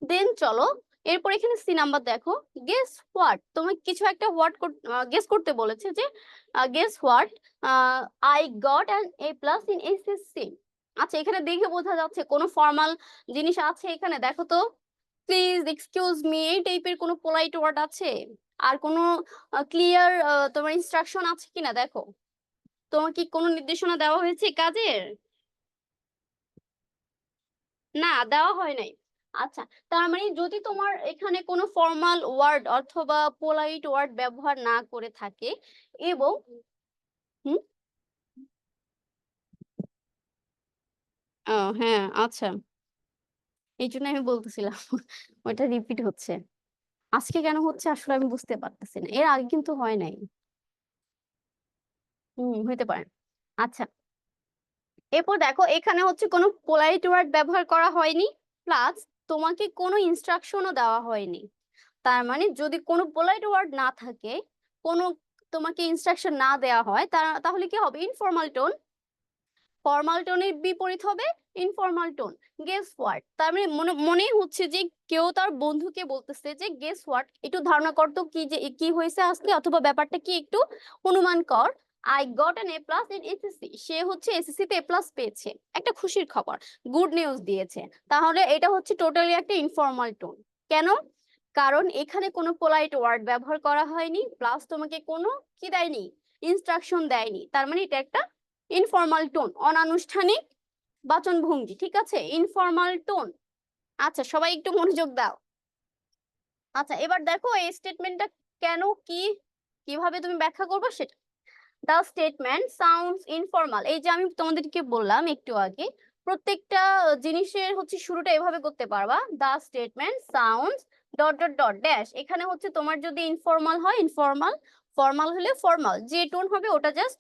দেন চলো, এরপর এখানে সি নাম্বার দেখো, গেস হোয়াট, তোমাকে কিছু একটা হোয়াট গেস করতে বলেছে যে guess what, I got an A+ in SSC. আচ্ছা, এখানে দেখে বোঝা যাচ্ছে কোনো ফর্মাল জিনিস আছে এখানে, দেখো তো, প্লিজ, এক্সকিউজ মি, এই টাইপের কোনো পোলাইট ওয়ার্ড আছে? আর কোনো ক্লিয়ার তোমার ইনস্ট্রাকশন আছে কিনা দেখো, তোমার কি কোনো নির্দেশনা দেওয়া হয়েছে কাজের? না, দেওয়া হয় নাই। আচ্ছা, তার মানে যদি তোমার এখানে কোনো ফর্মাল ওয়ার্ড অথবা পোলাইট ওয়ার্ড ব্যবহার না করে থাকে, এবং হুম, হ্যাঁ, আচ্ছা, এই জন্য আমি বলতেছিলাম ওইটা রিপিট হচ্ছে। আজকে কেন হচ্ছে আসলে আমি বুঝতে পারতেছি না, এর আগে কিন্তু হয় নাই। হইতে পারে। আচ্ছা, এরপর দেখো, এখানে হচ্ছে কোনো পোলাইট ওয়ার্ড ব্যবহার করা হয়নি, প্লাস তোমাকে কোনো ইনস্ট্রাকশনও দেওয়া হয়নি। তার মানে যদি কোনো পোলাইট ওয়ার্ড না থাকে, কোনো তোমাকে ইনস্ট্রাকশন না দেওয়া হয়, তাহলে কি হবে, ইনফর্মাল টোন। ফর্মাল টোনের বিপরীত হবে ইনফর্মাল টোন। গেস হোয়াট, তার মানে মনেই হচ্ছে যে কেউ তার বন্ধুকে বলতেছে যে গেস হোয়াট, একটু ধারণা কর তো কি যে কি হয়েছে আজকে, অথবা ব্যাপারটা কি একটু অনুমান কর। I got an A+ in SSC, সে হচ্ছে এসএসসি তে A+ পেয়েছে, একটা খুশির খবর, গুড নিউজ দিয়েছে। তাহলে এটা হচ্ছে টোটালি একটা ইনফর্মাল টোন। কেন? কারণ এখানে কোনো পোলাইট ওয়ার্ড ব্যবহার করা হয়নি, প্লাস তোমাকে কোনো কি দেয়নি, ইনস্ট্রাকশন দেয়নি, তার মানে এটা একটা ইনফর্মাল টোন, অনানুষ্ঠানিক বাচনভঙ্গি, ঠিক আছে, ইনফর্মাল টোন। আচ্ছা, সবাই একটু মনোযোগ দাও। আচ্ছা, এবার দেখো এই স্টেটমেন্টটা কেন, কি, কিভাবে তুমি ব্যাখ্যা করবে সেটা। The statement sounds informal. এই যে আমি তোমাদেরকে বললাম একটু আগে, প্রত্যেকটা জিনিসের হচ্ছে শুরুটা এভাবে করতে পারবা, the statement sounds dot dot dot dash. এখানে হচ্ছে তোমার যদি ইনফর্মাল হয় ইনফর্মাল, ফর্মাল হলে ফর্মাল, যে টোন হবে ওটা জাস্ট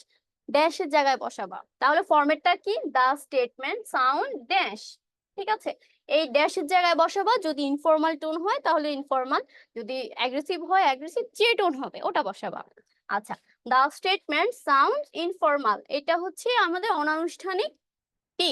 ড্যাশের জায়গায় বসাবা। তাহলে ফরম্যাটটা কি, দ্য স্টেটমেন্ট সাউন্ড ড্যাশ। ঠিক আছে, এই ড্যাশের জায়গায় বসাবা। যদি ইনফর্মাল টোন হয় তাহলে ইনফর্মাল, যদি অ্যাগ্রেসিভ হয় অ্যাগ্রেসিভ, যে টোন হবে ওটা বসাবা। আচ্ছা, দ্য স্টেটমেন্ট সাউন্ড ইনফর্মাল, এটা হচ্ছে আমাদের অনানুষ্ঠানিক কি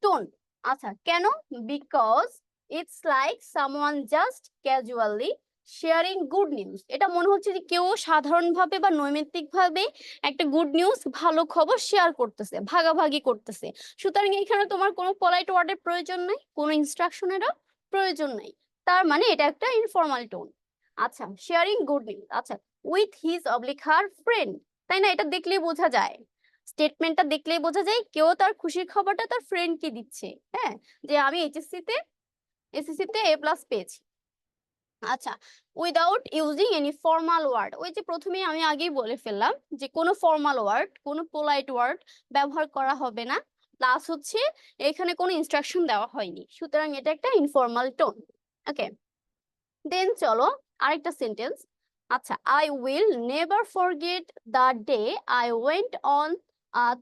টোন। আচ্ছা, কেন, because it's like someone just casually sharing good news. এটা মনে হচ্ছে যে কেউ সাধারণভাবে বা নৈমিত্তিক ভাবে একটা গুড নিউজ, ভালো খবর শেয়ার করতেছে, ভাগাভাগি করতেছে। সুতরাং এখানে তোমার কোনো পলাইট ওয়ার্ডের প্রয়োজন নাই, কোনো ইনস্ট্রাকশনেরও প্রয়োজন নাই। তার মানে এটা একটা ইনফর্মাল টোন। আচ্ছা, শেয়ারিং গুড নিউজ, আচ্ছা, with his oblique her friend, তাই না? এটা দেখলেই বোঝা যায়, স্টেটমেন্টটা দেখলেই বোঝা যায় কেউ তার খুশির খবরটা তার ফ্রেন্ডকে দিচ্ছে। হ্যাঁ, যে আমি এসএসসি তে A+ পেয়েছি। আচ্ছা, without using any formal word, ওই যে প্রথমেই আমি আগেই বলে ফেললাম যে কোনো ফর্মাল ওয়ার্ড, কোনো পোলাইট ওয়ার্ড ব্যবহার করা হবে না, প্লাস হচ্ছে এখানে কোনো ইনস্ট্রাকশন দেওয়া হয়নি, সুতরাং এটা একটা ইনফর্মাল টোন। ওকে, দেন চলো আরেকটা সেন্টেন্স। আচ্ছা, I will never forget the day I went on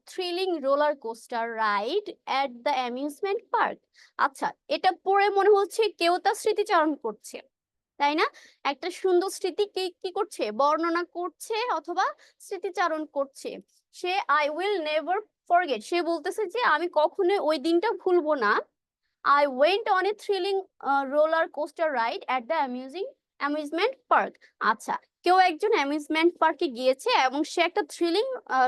thrilling roller coaster ride at the amusement park. আচ্ছা, এটা পড়ে মনে হচ্ছে কেউ তার স্মৃতিচারণ করছে, তাই না? একটা সুন্দর স্মৃতি কে কি করছে, বর্ণনা করছে অথবা স্মৃতিচারণ করছে। Say I will never forget, সে বলতেছে যে আমি কখনো ওই দিনটা ভুলবো না। I went on a thrilling roller coaster ride at the amusement park. আচ্ছা, কেউ একজন অ্যামিউজমেন্ট পার্কে গিয়েছে এবং সে একটা থ্রিলিং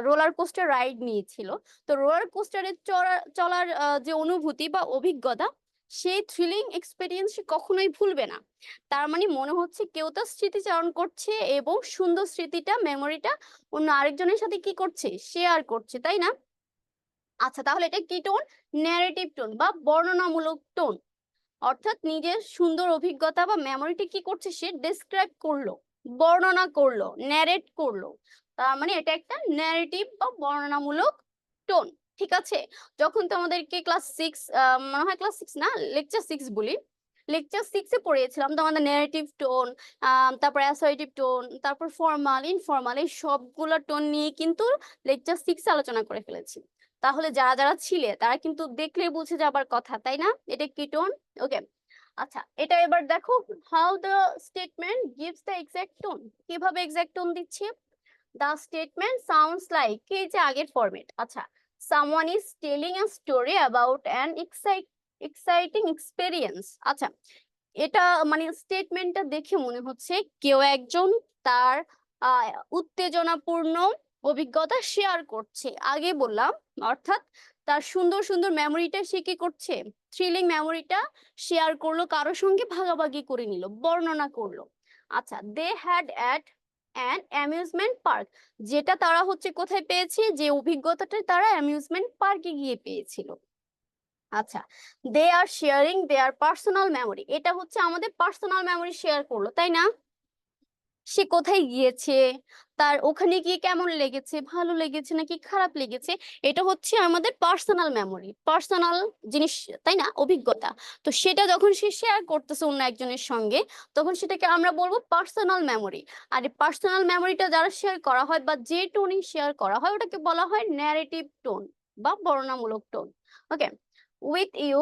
রোলার কোস্টার রাইড নিয়েছিল। তো রোলার কোস্টারে চলার যে অনুভূতি বা অভিজ্ঞতা, সেই থ্রিলিং এক্সপেরিয়েন্স সে কখনোই ভুলবে না। তার মানে মনে হচ্ছে কেউ তার স্মৃতিচারণ করছে এবং সুন্দর স্মৃতিটা, মেমোরিটা অন্য আরেকজনের সাথে কি করছে, শেয়ার করছে, তাই না? আচ্ছা, তাহলে এটা কি টোন, ন্যারেটিভ টোন বা বর্ণনামূলক টোন। অর্থাৎ নিজের সুন্দর অভিজ্ঞতা বা মেমোরিটি কি করছে, সে ডেসক্রাইব করলো, বর্ণনা করলো, ন্যারেট করলো। তার মানে এটা একটা ন্যারেটিভ বা বর্ণনামূলক টোন। ঠিক আছে, যখন তোমাদেরকে ক্লাস 6, মনে হয় ক্লাস 6 না, লেকচার 6 বলি, লেকচার 6-এ পড়িয়েছিলাম তোমাদের ন্যারেটিভ টোন, তারপর অ্যাসার্টিভ টোন, তারপর ফর্মাল ইনফর্মাল, এই সবগুলো টোন নিয়ে কিন্তু লেকচার 6 আলোচনা করে ফেলেছি। তাহলে যারা যারা ছিলে তারা কিন্তু দেখলে বুঝে যাবার কথা, তাই না? এটা কি টোন? ওকে, আচ্ছা, এটা এবার দেখো, how the statement gives the exact tone, কিভাবে এক্সাক্ট টোন দিচ্ছে। দ্য স্টেটমেন্ট সাউন্ডস লাইক, এই যে আগের ফরম্যাট। আচ্ছা, someone is telling a story about an exciting experience. আচ্ছা, এটা মানে স্টেটমেন্টটা দেখে মনে হচ্ছে কেউ একজন তার উত্তেজনাপূর্ণ অভিজ্ঞতা শেয়ার করছে, আগে বললাম। অর্থাৎ তার সুন্দর সুন্দর মেমোরিটা সে কি করছে, থ্রিলিং মেমোরিটা শেয়ার করলো, কারোর সঙ্গে ভাগাভাগি করে নিল, বর্ণনা করলো। আচ্ছা, they had at an amusement park, যেটা তারা হচ্ছে কোথায় পেয়েছে, যে অভিজ্ঞতাটা তারা অ্যামিউজমেন্ট পার্কে গিয়ে পেয়েছিল। আচ্ছা, দে আর শেয়ারিং দেয়ার পার্সোনাল মেমোরি, এটা হচ্ছে আমাদের পার্সোনাল মেমোরি শেয়ার করলো, তাই না? সে কোথায় গিয়েছে, তার ওখানে গিয়ে কেমন লেগেছে, ভালো লেগেছে নাকি খারাপ লেগেছে, এটা হচ্ছে আমাদের পার্সোনাল মেমোরি, পার্সোনাল জিনিস, তাই না, অভিজ্ঞতা। তো সেটা যখন সে শেয়ার করতেছে অন্য একজনের সঙ্গে, তখন সেটাকে আমরা বলবো পার্সোনাল মেমোরি। আর এই পার্সোনাল মেমোরিটা যারা শেয়ার করা হয় বা যে টোনে শেয়ার করা হয়, ওটাকে বলা হয় ন্যারেটিভ টোন বা বর্ণনামূলক টোন। ওকে, উইথ ইউ,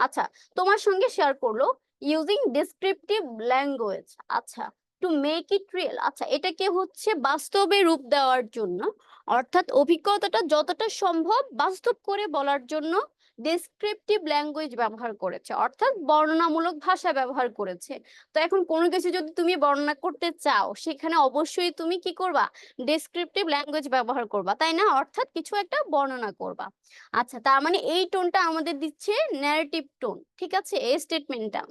আচ্ছা, তোমার সঙ্গে শেয়ার করলো, ইউজিং ডেসক্রিপটিভ ল্যাঙ্গুয়েজ। আচ্ছা, টু মেক ইট রিয়েল, আচ্ছা, এটাকে হচ্ছে বাস্তবে রূপ দেওয়ার জন্য, অর্থাৎ অভিজ্ঞতাটা যতটা সম্ভব বাস্তব করে বলার জন্য ডেসক্রিপটিভ ল্যাঙ্গুয়েজ ব্যবহার করেছে, অর্থাৎ বর্ণনামূলক ভাষা ব্যবহার করেছে। তো এখন কোনো কিছু যদি তুমি বর্ণনা করতে চাও, সেখানে অবশ্যই তুমি কি করবা, ডেসক্রিপটিভ ল্যাঙ্গুয়েজ ব্যবহার করবা, তাই না? অর্থাৎ কিছু একটা বর্ণনা করবা। আচ্ছা, তার মানে এই টোনটা আমাদের দিচ্ছে ন্যারেটিভ টোন, ঠিক আছে, এই স্টেটমেন্টটা।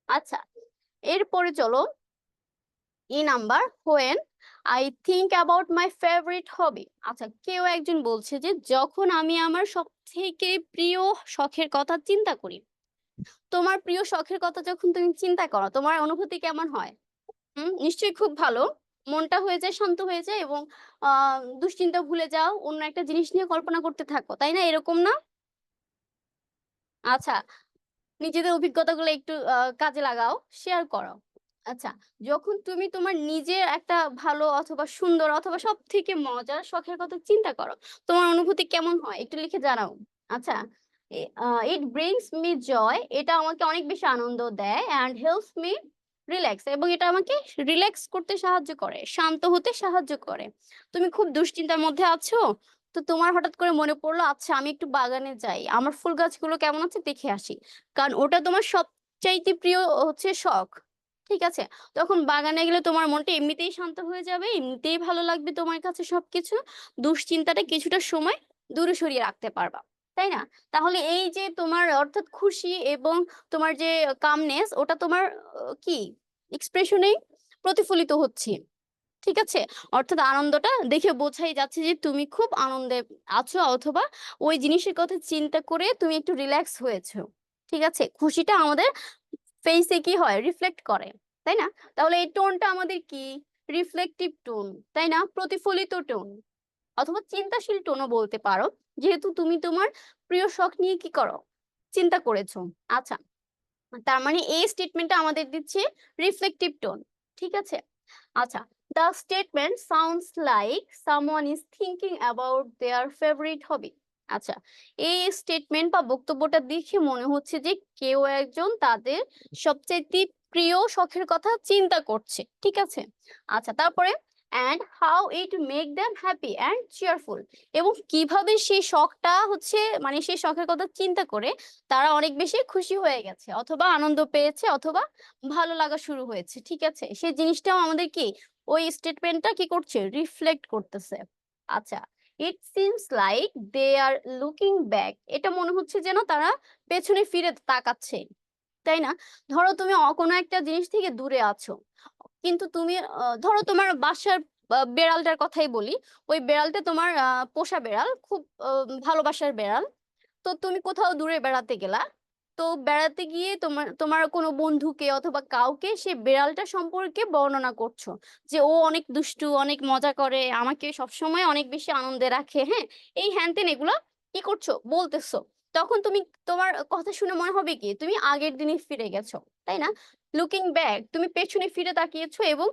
আচ্ছা, এরপরে চলো number, when I think about my favourite hobby. আচ্ছা, কেউ একজন বলছে যে যখন আমি আমার সব থেকে প্রিয় শখের কথা চিন্তা করি। তোমার প্রিয় শখের কথা যখন তুমি চিন্তা করো, তোমার অনুভূতি কেমন হয়? নিশ্চয়ই খুব ভালো। মনটা হয়ে যায়, শান্ত হয়ে যায় এবং দুশ্চিন্তা ভুলে যাও, অন্য একটা জিনিস নিয়ে কল্পনা করতে থাকো, তাই না? এরকম না? আচ্ছা, নিজেদের অভিজ্ঞতাগুলো একটু কাজে লাগাও, শেয়ার করো। আচ্ছা, যখন তুমি তোমার নিজের একটা ভালো অথবা সুন্দর অথবা সব থেকে মজার শখের কথা চিন্তা করো, তোমার অনুভূতি কেমন হয় একটু লিখে জানাও। আচ্ছা, ইট ব্রিংস মি জয়, এটা আমাকে অনেক বেশি আনন্দ দেয়, অ্যান্ড হেল্পস মি রিল্যাক্স, এবং এটা আমাকে রিল্যাক্স করতে সাহায্য করে, শান্ত হতে সাহায্য করে। তুমি খুব দুশ্চিন্তার মধ্যে আছো, তো তোমার হঠাৎ করে মনে পড়লো আচ্ছা আমি একটু বাগানে যাই, আমার ফুল গাছগুলো কেমন আছে দেখে আসি, কারণ ওটা তোমার সবচাইতে প্রিয় হচ্ছে শখ। ঠিক আছে, তখন বাগানে গেলে তোমার মনটা এমনিতেই শান্ত হয়ে যাবে, এমনিতেই ভালো লাগবে তোমার কাছে সবকিছু, দুশ্চিন্তাটা কিছুটা সময় দূরে সরিয়ে রাখতে পারবা, তাই না? তাহলে এই যে তোমার অর্থাৎ খুশি এবং তোমার যে কামনেস, ওটা তোমার কি এক্সপ্রেশনেই প্রতিফলিত হচ্ছে। ঠিক আছে, অর্থাৎ আনন্দটা দেখে বোঝাই যাচ্ছে যে তুমি খুব আনন্দে আছো, অথবা ওই জিনিসের কথা চিন্তা করে তুমি একটু রিল্যাক্স হয়েছো। ঠিক আছে, খুশিটা আমাদের ফেসে কি হয়, রিফ্লেক্ট করে, তাই না? তাহলে এই টোনটা আমাদের কি, রিফ্লেকটিভ টোন, তাই না? প্রতিফলিত টোন অথবা চিন্তাশীল টোনও বলতে পারো, যেহেতু তুমি তোমার প্রিয় শখ নিয়ে কি করো, চিন্তা করেছো। আচ্ছা, তার মানে এই স্টেটমেন্টটা আমাদের দিচ্ছে রিফ্লেকটিভ টোন। ঠিক আছে, আচ্ছা, the statement sounds like someone is thinking about their favourite hobby. আচ্ছা, এই স্টেটমেন্ট বা বক্তব্যটা দেখে মনে হচ্ছে যে কেউ একজন তাদের সবচেয়ে প্রিয় শখের কথা চিন্তা করছে। ঠিক আছে, আচ্ছা, তারপরে and how it make them happy and cheerful, এবং কিভাবে সেই শখটা হচ্ছে মানে সেই শখের কথা চিন্তা করে তারা অনেক বেশি খুশি হয়ে গেছে, অথবা আনন্দ পেয়েছে, অথবা ভালো লাগা শুরু হয়েছে। ঠিক আছে, সেই জিনিসটাও আমাদের কি ওই স্টেটমেন্টটা কি করছে, রিফ্লেক্ট করতেছে। আচ্ছা, it seems like they are looking back, এটা মনে হচ্ছে যেন তারা পেছনে ফিরে তাকাচ্ছে, তাই না? ধরো তুমি কোনো একটা জিনিস থেকে দূরে আছো, কিন্তু তুমি ধরো তোমার বাসার বেড়ালটার কথাই বলি, ওই বেড়ালটা তোমার পোষা বেড়াল, খুব ভালোবাসার বেড়াল। তো তুমি কোথাও দূরে বেড়াতে গেলা, তো বেড়াতে গিয়ে তোমার তোমার কোনো বন্ধুকে অথবা কাউকে সে বিড়ালটা সম্পর্কে বর্ণনা করছো, যে ও অনেক দুষ্টু, অনেক মজা করে, আমাকে সবসময় অনেক বেশি আনন্দে রাখে, হ্যাঁ, এই হ্যান ত্যান এগুলো কি করছো, বলতেছো। তখন তুমি তোমার কথা শুনে মনে হবে কি তুমি আগের দিনে ফিরে গেছো, তাই না? লুকিং ব্যাক, তুমি পেছনে ফিরে তাকিয়েছো এবং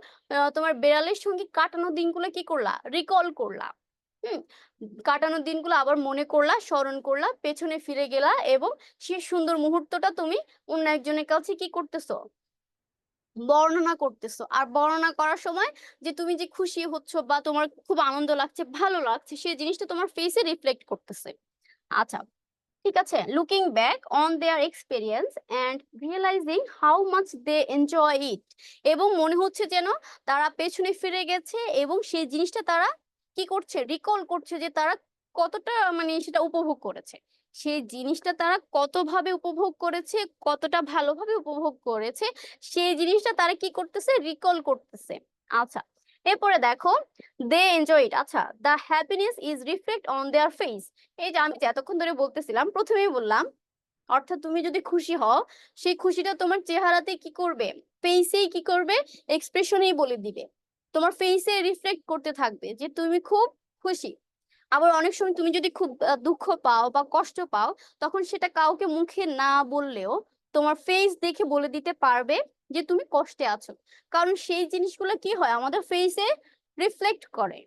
তোমার বেড়ালের সঙ্গে কাটানো দিনগুলো কি করলা, রিকল করলা। হুম, কাটানোর দিনগুলো আবার মনে করলা, স্মরণ করলা, পেছনে ফিরে গেলা, এবং সেই সুন্দর মুহূর্তটা তুমি অন্য একজনের কাছে কি করতেছো, বর্ণনা করতেছো। আর বর্ণনা করার সময় যে তুমি যে খুশি হচ্ছ বা তোমার খুব আনন্দ লাগছে, ভালো লাগছে, সেই জিনিসটা তোমার ফেসে রিফ্লেক্ট করতেছে। আচ্ছা, ঠিক আছে, looking back on their experience and realizing how much they enjoy it, এবং মনে হচ্ছে যেন তারা পেছনে ফিরে গেছে এবং সেই জিনিসটা তারা কি করছে, রিকল করছে, যে তারা কতটা মানে সেটা উপভোগ করেছে, সেই জিনিসটা তারা কতভাবে উপভোগ করেছে, কতটা ভালোভাবে উপভোগ করেছে, সেই জিনিসটা তারা কি করতেছে, রিকল করতেছে। আচ্ছা, এরপরে দেখো, দে এনজয় ইট, আচ্ছা, the happiness is reflect on their face, এই যে আমি যে এতক্ষণ ধরে বলতেছিলাম, প্রথমেই বললাম, অর্থাৎ তুমি যদি খুশি হও, সেই খুশিটা তোমার চেহারাতে কি করবে, ফেসেই কি করবে, এক্সপ্রেশনেই বলে দিবে, তোমার ফেসে রিফ্লেক্ট করতে থাকবে যে তুমি খুব খুশি। আবার অনেক সময় তুমি যদি খুব দুঃখ পাও বা কষ্ট পাও, তখন সেটা কাউকে মুখে না বললেও তোমার ফেস দেখে বলে দিতে পারবে যে তুমি কষ্টে আছো, কারণ সেই জিনিসগুলো কি হয় আমাদের ফেসে রিফ্লেক্ট করে,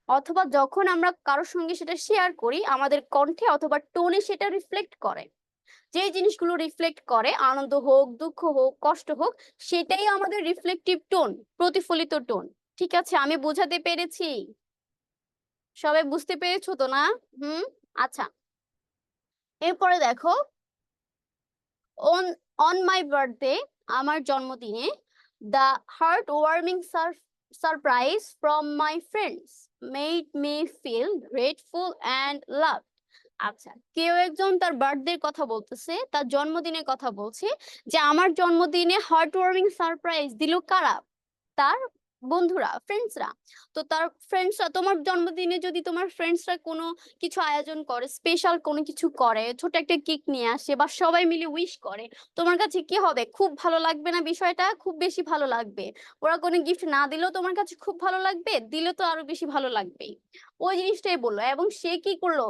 অথবা যখন আমরা কারোর সঙ্গে সেটা শেয়ার করি আমাদের কণ্ঠে অথবা টোনে সেটা রিফ্লেক্ট করে। যে জিনিসগুলো রিফ্লেক্ট করে, আনন্দ হোক, দুঃখ হোক, কষ্ট হোক, সেটাই আমাদের রিফ্লেকটিভ টোন, প্রতিফলিত টোন। ঠিক আছে, আমি বোঝাতে পেরেছি? সবাই বুঝতে পেরেছো তো না? হুম, আচ্ছা, এরপরে দেখো, অন অন মাই বার্থডে, আমার জন্মদিনে, the heart warming surprise from my friends made me feel grateful and love. আচ্ছা, কেউ একজন তার বার্থডের কথা বলতেছে, তার জন্মদিনের কথা বলছে, যে আমার জন্মদিনে হার্ট ওয়ার্মিং সারপ্রাইজ দিল কারা, তার বন্ধুরা, ফ্রেন্ডসরা। তো তার ফ্রেন্ডসরা তোমার জন্মদিনে যদি তোমার ফ্রেন্ডসরা কোনো কিছু আয়োজন করে, স্পেশাল কোনো কিছু করে, ছোট একটা কেক নিয়ে আসে বা সবাই মিলে উইশ করে, তোমার কাছে কি হবে? খুব ভালো লাগবে না বিষয়টা? খুব বেশি ভালো লাগবে। ওরা কোনো গিফট না দিলেও তোমার কাছে খুব ভালো লাগবে, দিলে তো আরো বেশি ভালো লাগবেই। ওই জিনিসটাই বললো, এবং সে কি করলো?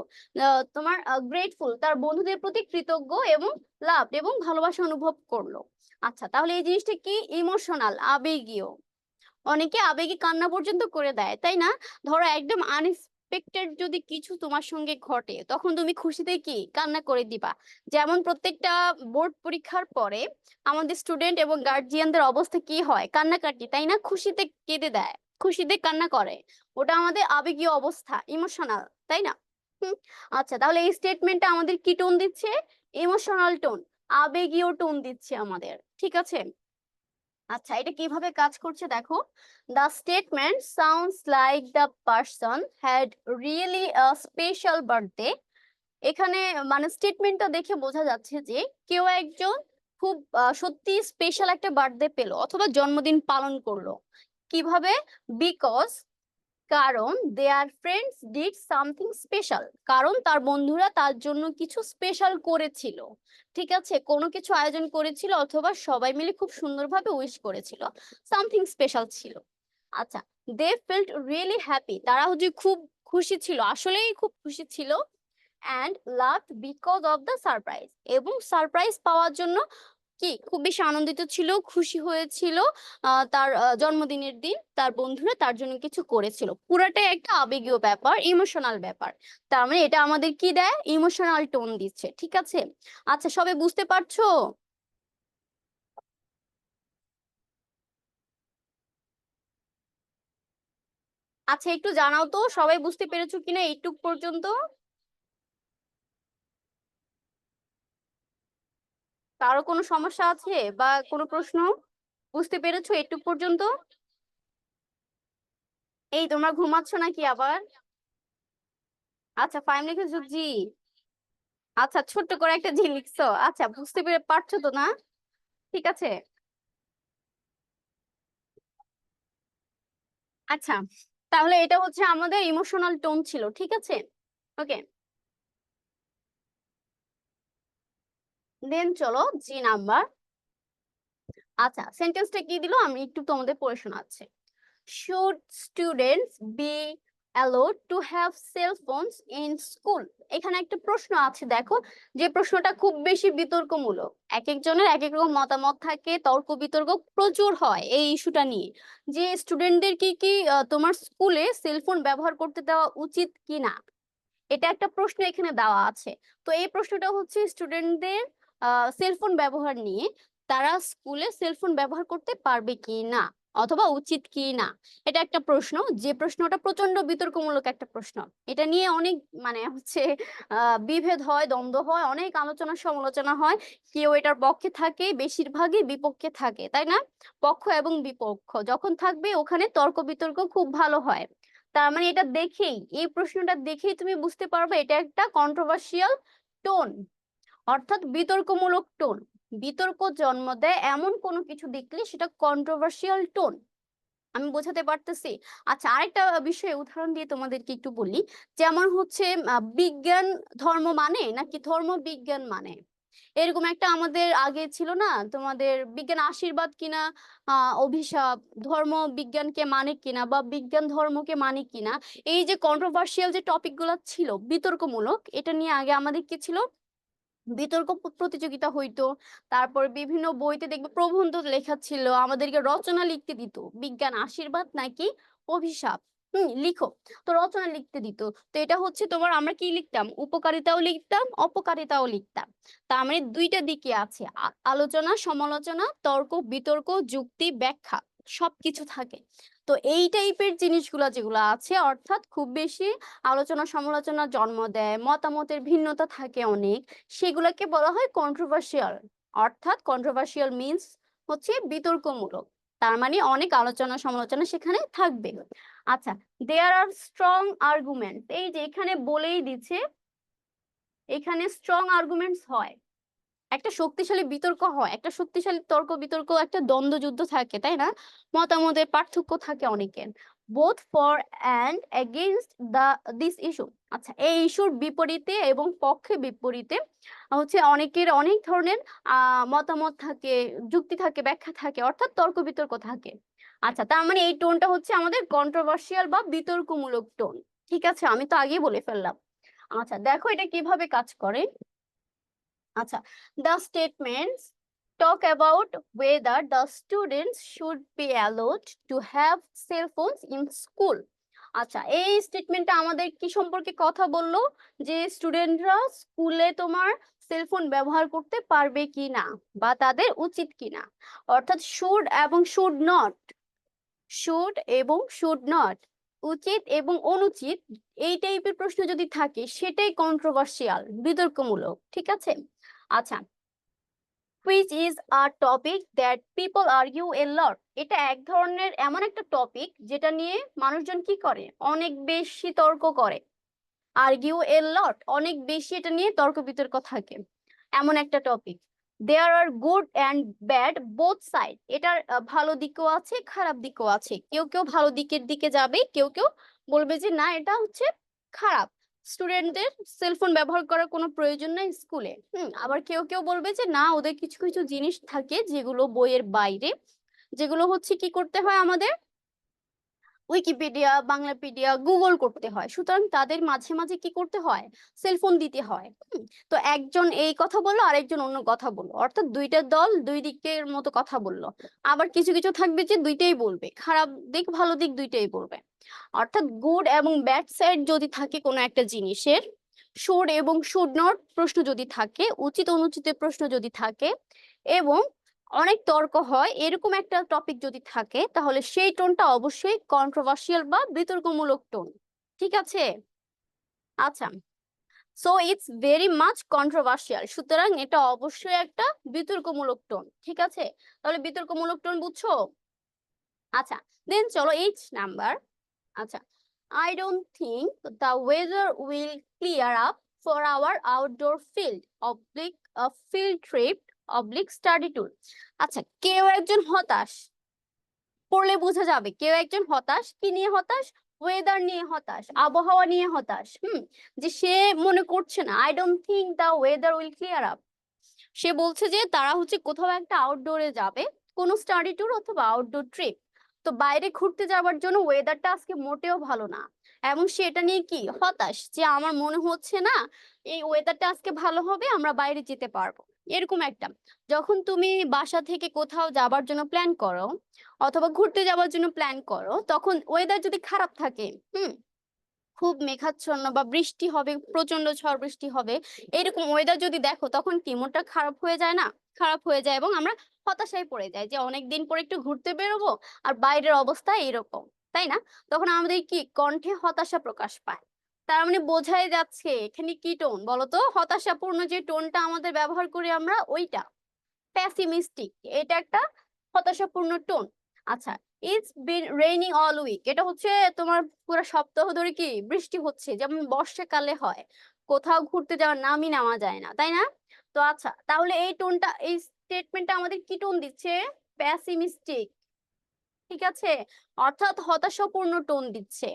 তোমার গ্রেটফুল, তার বন্ধুদের প্রতি কৃতজ্ঞ এবং লাভ এবং ভালোবাসা অনুভব করলো। আচ্ছা, তাহলে এই জিনিসটা কি? ইমোশনাল, আবেগীয়। অনেকে আবেগে কান্না পর্যন্ত করে দেয়, তাই না? ধরো একদম আনএক্সপেক্টেড যদি কিছু তোমার সঙ্গে ঘটে, তখন তুমি খুশিতে কি কান্না করে দিবা। যেমন প্রত্যেকটা বোর্ড পরীক্ষার পরে আমাদের স্টুডেন্ট এবং গার্জিয়ানদের অবস্থা কি হয়? কান্নাকাটি, তাই না? খুশিতে কেঁদে দেয়, খুশিতে কান্না করে। ওটা আমাদের আবেগীয় অবস্থা, ইমোশনাল, তাই না? হুম। আচ্ছা, তাহলে এই স্টেটমেন্টটা আমাদের কি টোন দিচ্ছে? ইমোশনাল টোন, আবেগীয় টোন দিচ্ছে আমাদের, ঠিক আছে? আচ্ছা, এটা কিভাবে কাজ করছে দেখো। The statement sounds like the person had really a special birthday. এখানে মানে স্টেটমেন্টটা দেখে বোঝা যাচ্ছে যে কেউ একজন খুব সত্যি স্পেশাল একটা বার্থডে পেলো অথবা জন্মদিন পালন করলো। কিভাবে? বিকজ, কারণ their friends did something special, কারণ তার বন্ধুরা তার জন্য কিছু স্পেশাল করেছিল। ঠিক আছে, কোনো কিছু আয়োজন করেছিল অথবা সবাই মিলে খুব সুন্দরভাবে উইশ করেছিল, সামথিং স্পেশাল ছিল। আচ্ছা, দে ফেল্ট রিয়েলি হ্যাপি, তারা হচ্ছে খুব খুশি ছিল, আসলেই খুব খুশি ছিল। And loved because of the surprise, এবং সারপ্রাইজ পাওয়ার জন্য কি খুব বেশি আনন্দিত ছিল, খুশি হয়েছিল। তার জন্মদিনের দিন তার বন্ধুরা তার জন্য কিছু করেছিল। পুরাটাই একটা আবেগীয় ব্যাপার, ইমোশনাল ব্যাপার। তার মানে এটা আমাদের কি দেয়? ইমোশনাল টোন দিচ্ছে, ঠিক আছে? আচ্ছা, সবাই বুঝতে পারছো? আচ্ছা, একটু জানাও তো সবাই বুঝতে পেরেছো কিনা এইটুক পর্যন্ত। কারো কোনো সমস্যা আছে বা কোনো প্রশ্ন? বুঝতে পেরেছো এইটুক পর্যন্ত? এই তোমরা ঘুমাচ্ছ নাকি আবার? আচ্ছা, ফাইন লিখেছো জি? আচ্ছা, ছোট্ট করে একটা জি লিখছো, আচ্ছা বুঝতে পেরে পারছো তো না? ঠিক আছে। আচ্ছা, তাহলে এটা হচ্ছে আমাদের ইমোশনাল টোন ছিল, ঠিক আছে? ওকে, দেন চলো জি নাম্বার। আচ্ছা, সেন্টেন্সটা কি দিল আমি একটু তোমাদের পড়ে শোনাচ্ছি। Should students be allowed to have cell phones in school? এখানে একটা প্রশ্ন আছে দেখো, যে প্রশ্নটা খুব বেশি বিতর্কমূলক। এক একজনের এক এক রকম মতামত থাকে, তর্ক বিতর্ক প্রচুর হয় এই ইস্যুটা নিয়ে, যে স্টুডেন্টদের কি কি তোমার স্কুলে সেলফোন ব্যবহার করতে দেওয়া উচিত কিনা। এটা একটা প্রশ্ন এখানে দেওয়া আছে। তো এই প্রশ্নটা হচ্ছে স্টুডেন্টদের সেলফোন ব্যবহার নিয়ে, তারা স্কুলে সেলফোন ব্যবহার করতে পারবে কি না অথবা উচিত কি না। এটা একটা প্রশ্ন, যে প্রশ্নটা প্রচন্ড বিতর্কমূলক একটা প্রশ্ন। এটা নিয়ে অনেক মানে হচ্ছে বিভেদ হয়, দ্বন্দ্ব হয়, অনেক আলোচনা সমালোচনা হয়। কেউ এটার পক্ষে থাকে, বেশিরভাগই বিপক্ষে থাকে, তাই না? পক্ষ এবং বিপক্ষ যখন থাকবে ওখানে তর্ক বিতর্ক খুব ভালো হয়। তার মানে এটা দেখেই, এই প্রশ্নটা দেখেই তুমি বুঝতে পারবে এটা একটা কন্ট্রোভার্সিয়াল টোন, অর্থাৎ বিতর্কমূলক টোন। বিতর্ক জন্ম দেয় এমন কোনো কিছু দেখলে সেটা কন্ট্রোভার্সিয়াল টোন। আমি বোঝাতে পারতেছি? আচ্ছা, আরেকটা বিষয়ে উদাহরণ দিয়ে তোমাদেরকে একটু বলি। যেমন হচ্ছে বিজ্ঞান ধর্ম মানে নাকি ধর্ম বিজ্ঞান মানে, এরকম একটা আমাদের আগে ছিল না? তোমাদের বিজ্ঞান আশীর্বাদ কিনা অভিশাপ, ধর্ম বিজ্ঞানকে মানে কিনা বা বিজ্ঞান ধর্মকে মানে কিনা। এই যে কন্ট্রোভার্সিয়াল যে টপিক গুলো ছিল বিতর্কমূলক, এটা নিয়ে আগে আমাদের কি ছিল? বিতর্ক প্রতিযোগিতা হইতো। তারপর বিভিন্ন বইতে দেখবে প্রবন্ধ লেখা ছিল, আমাদেরকে রচনা লিখতে দিত, বিজ্ঞান আশীর্বাদ নাকি অভিশাপ। লিখো। তো রচনা লিখতে দিত। তো এটা হচ্ছে তোমার, আমরা কি লিখতাম? উপকারিতাও লিখতাম, অপকারিতাও লিখতাম। তার মানে দুইটা দিকে আছে, আলোচনা সমালোচনা, তর্ক বিতর্ক, যুক্তি ব্যাখ্যা, সবকিছু থাকে। তো এই টাইপের জিনিসগুলো যেগুলো আছে, অর্থাৎ খুব বেশি আলোচনা সমালোচনা জন্ম দেয়, মতামতের ভিন্নতা থাকে অনেক, সেগুলোকে বলা হয় কন্ট্রোভার্সিয়াল। অর্থাৎ কন্ট্রোভার্সিয়াল মিন্স হচ্ছে বিতর্কমূলক। তার মানে অনেক আলোচনা সমালোচনা সেখানে থাকবে। আচ্ছা, দেয়ার আর স্ট্রং আর্গুমেন্ট, এই যে এখানে বলেই দিচ্ছে, এখানে স্ট্রং আর্গুমেন্টস হয়। একটা শক্তিশালী বিতর্ক হয়, একটা শক্তিশালী তর্ক বিতর্ক, একটা দ্বন্দ্বযুদ্ধ থাকে, তাই না? মতামতের পার্থক্য থাকে অনেকের, both for and against this issue. আচ্ছা, এই ইস্যুর বিপরীতে এবং পক্ষে বিপরীতে হচ্ছে অনেকের অনেক ধরনের মতামত থাকে, যুক্তি থাকে, ব্যাখ্যা থাকে, অর্থাৎ তর্ক বিতর্ক থাকে। আচ্ছা, তার মানে এই টোনটা হচ্ছে আমাদের কন্ট্রোভার্সিয়াল বা বিতর্কমূলক টোন। ঠিক আছে, আমি তো আগেই বলে ফেললাম। আচ্ছা, দেখো এটা কিভাবে কাজ করে। আচ্ছা, the statements talk about whether the students should be allowed to have cell phones in school. আচ্ছা, এই স্টেটমেন্টটা আমাদের কি সম্পর্কে কথা বললো, যে স্টুডেন্টরা স্কুলে তোমার সেলফোন ব্যবহার করতে পারবে কিনা বা তাদের উচিত কিনা, অর্থাৎ শুড এবং শুড নট, শুড এবং শুড নট, উচিত এবং অনুচিত, এই টাইপের প্রশ্ন যদি থাকে সেটাই কন্ট্রোভার্সিয়াল, বিতর্কমূলক। ঠিক আছে। আচ্ছা, which is a topic that people argue a lot. এটা এক ধরনের এমন একটা টপিক যেটা নিয়ে মানুষজন কি করে, অনেক বেশি তর্ক করে। আর্গিউ এ লট, অনেক বেশি এটা নিয়ে তর্ক বিতর্ক থাকে, এমন একটা topic. There are good and bad both side, এটার ভালো দিকও আছে, খারাপ দিকও আছে। কেউ কেউ ভালো দিকের দিকে যাবে, কেউ কেউ বলবে যে না, এটা হচ্ছে খারাপ, স্টুডেন্টদের সেলফোন ব্যবহার করার কোনো প্রয়োজন নাই স্কুলে। আবার কেউ কেউ বলবে যে না, ওদের কিছু কিছু জিনিস থাকে যেগুলো বইয়ের বাইরে, যেগুলো হচ্ছে কি করতে হয় আমাদের, উইকিপিডিয়া, বাংলাপিডিয়া, গুগল করতে হয়, সুতরাং তাদের মাঝে মাঝে কি করতে হয়, সেলফোন দিতে হয়। তো একজন এই কথা বললো, আরেকজন অন্য কথা বললো, অর্থাৎ দুইটা দল দুই দিকের মতো কথা বললো। আবার কিছু কিছু থাকবে যে দুইটাই বলবে, খারাপ দিক ভালো দিক দুইটাই বলবে। অর্থাৎ গুড এবং ব্যাড সাইড যদি থাকে কোনো একটা জিনিসের, শুড এবং শুড নট প্রশ্ন যদি থাকে, উচিত অনুচিতের প্রশ্ন যদি থাকে, এবং অনেক তর্ক হয়, এরকম একটা টপিক যদি থাকে, তাহলে সেই টোনটা অবশ্যই কন্ট্রোভার্সিয়াল বা বিতর্কমূলক টোন। ঠিক আছে। আচ্ছা, so it's very much controversial, সুতরাং এটা অবশ্যই একটা বিতর্কমূলক টোন। ঠিক আছে, তাহলে বিতর্কমূলক টোন বুঝছো? আচ্ছা, দেন চলো এইচ নাম্বার। আচ্ছা, I don't think the weather will clear up for our outdoor field oblique field trip oblique study tour. আচ্ছা, কেউ একজন হতাশ, পড়লে বোঝা যাবে কেউ একজন হতাশ, কি নিয়ে হতাশ, ওয়েদার নিয়ে হতাশ, আবহাওয়া নিয়ে হতাশ। যে সে মনে করছে না, I don't think the weather will clear up, সে বলছে যে তারা হচ্ছে কোথাও একটা আউটডোরে যাবে, কোনো স্টাডি ট্যুর অথবা আউটডোর ট্রিপ। তো বাইরে ঘুরতে যাওয়ার জন্য ওয়েদারটা আজকে মোটেও ভালো না, এবং সেটা নিয়ে কি হতাশ, যে আমার মনে হচ্ছে না এই ওয়েদারটা আজকে ভালো হবে, আমরা বাইরে যেতে পারবো। এরকম একটা, যখন তুমি বাসা থেকে কোথাও যাবার জন্য প্ল্যান করো অথবা ঘুরতে যাওয়ার জন্য প্ল্যান করো, তখন ওয়েদার যদি খারাপ থাকে, খুব মেঘাচ্ছন্ন বা বৃষ্টি হবে, প্রচন্ড ঝড় বৃষ্টি হবে, এরকম ওয়েদার যদি দেখো, তখন কি মনটা খারাপ হয়ে যায় না, খারাপ হয়ে যায়, এবং আমরা হতাশায় পড়ে যাই যে অনেক দিন পরে একটু ঘুরতে বেরোবো আর বাইরের অবস্থা এরকম, তাই না? তখন আমাদের কি কণ্ঠে হতাশা প্রকাশ পায়। তার মানে বোঝাই যাচ্ছে এখানে কি টোন বলতো, হতাশাপূর্ণ যে টোনটা আমাদের ব্যবহার করি আমরা, ওইটা প্যাসিমিস্টিক, এটা একটা হতাশাপূর্ণ টোন। আচ্ছা, it's been raining all week, এটা হচ্ছে তোমার পুরো সপ্তাহ ধরে কি বৃষ্টি হচ্ছে, যেমন বর্ষাকালে হয়, কোথাও ঘুরতে যাওয়ার নামই নেওয়া যায় না, তাই না? তো আচ্ছা, তাহলে এই টোনটা, এই স্টেটমেন্টটা আমাদের কি টোন দিচ্ছে, প্যাসিমিস্টিক। ঠিক আছে, অর্থাৎ হতাশাপূর্ণ টোন দিচ্ছে।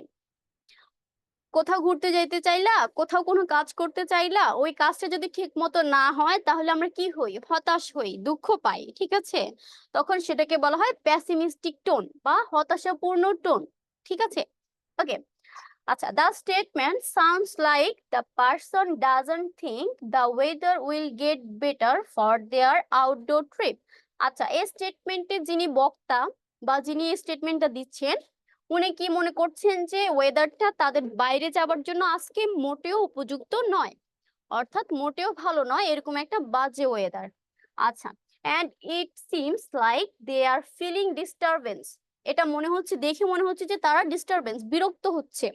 কোথাও ঘুরতে যাইতে চাইলা, কোথাও কোনো কাজ করতে চাইলা, ওই কাজটা যদি ঠিক মতো না হয়, তাহলে আমরা কি হই, হতাশ হই, দুঃখ পাই। ঠিক আছে, তখন সেটাকে বলা হয় প্যাসিমিস্টিক টোন বা হতাশাপূর্ণ টোন। ঠিক আছে, ওকে। আচ্ছা, the statement sounds like the person doesn't think the weather will get better for their outdoor trip. আচ্ছা, এই স্টেটমেন্টে যিনি বক্তা বা যিনি এই স্টেটমেন্টটা দিচ্ছেন, উনি কি মনে করছেন যে ওয়েদারটা তাদের বাইরে যাবার জন্য আজকে মোটেও উপযুক্ত নয়, অর্থাৎ মোটেও ভালো নয়, এরকম একটা বাজে ওয়েদার। আচ্ছা, and it seems like they are feeling disturbance, এটা মনে হচ্ছে, দেখে মনে হচ্ছে যে তারা ডিস্টারবেন্স, বিরক্ত হচ্ছে,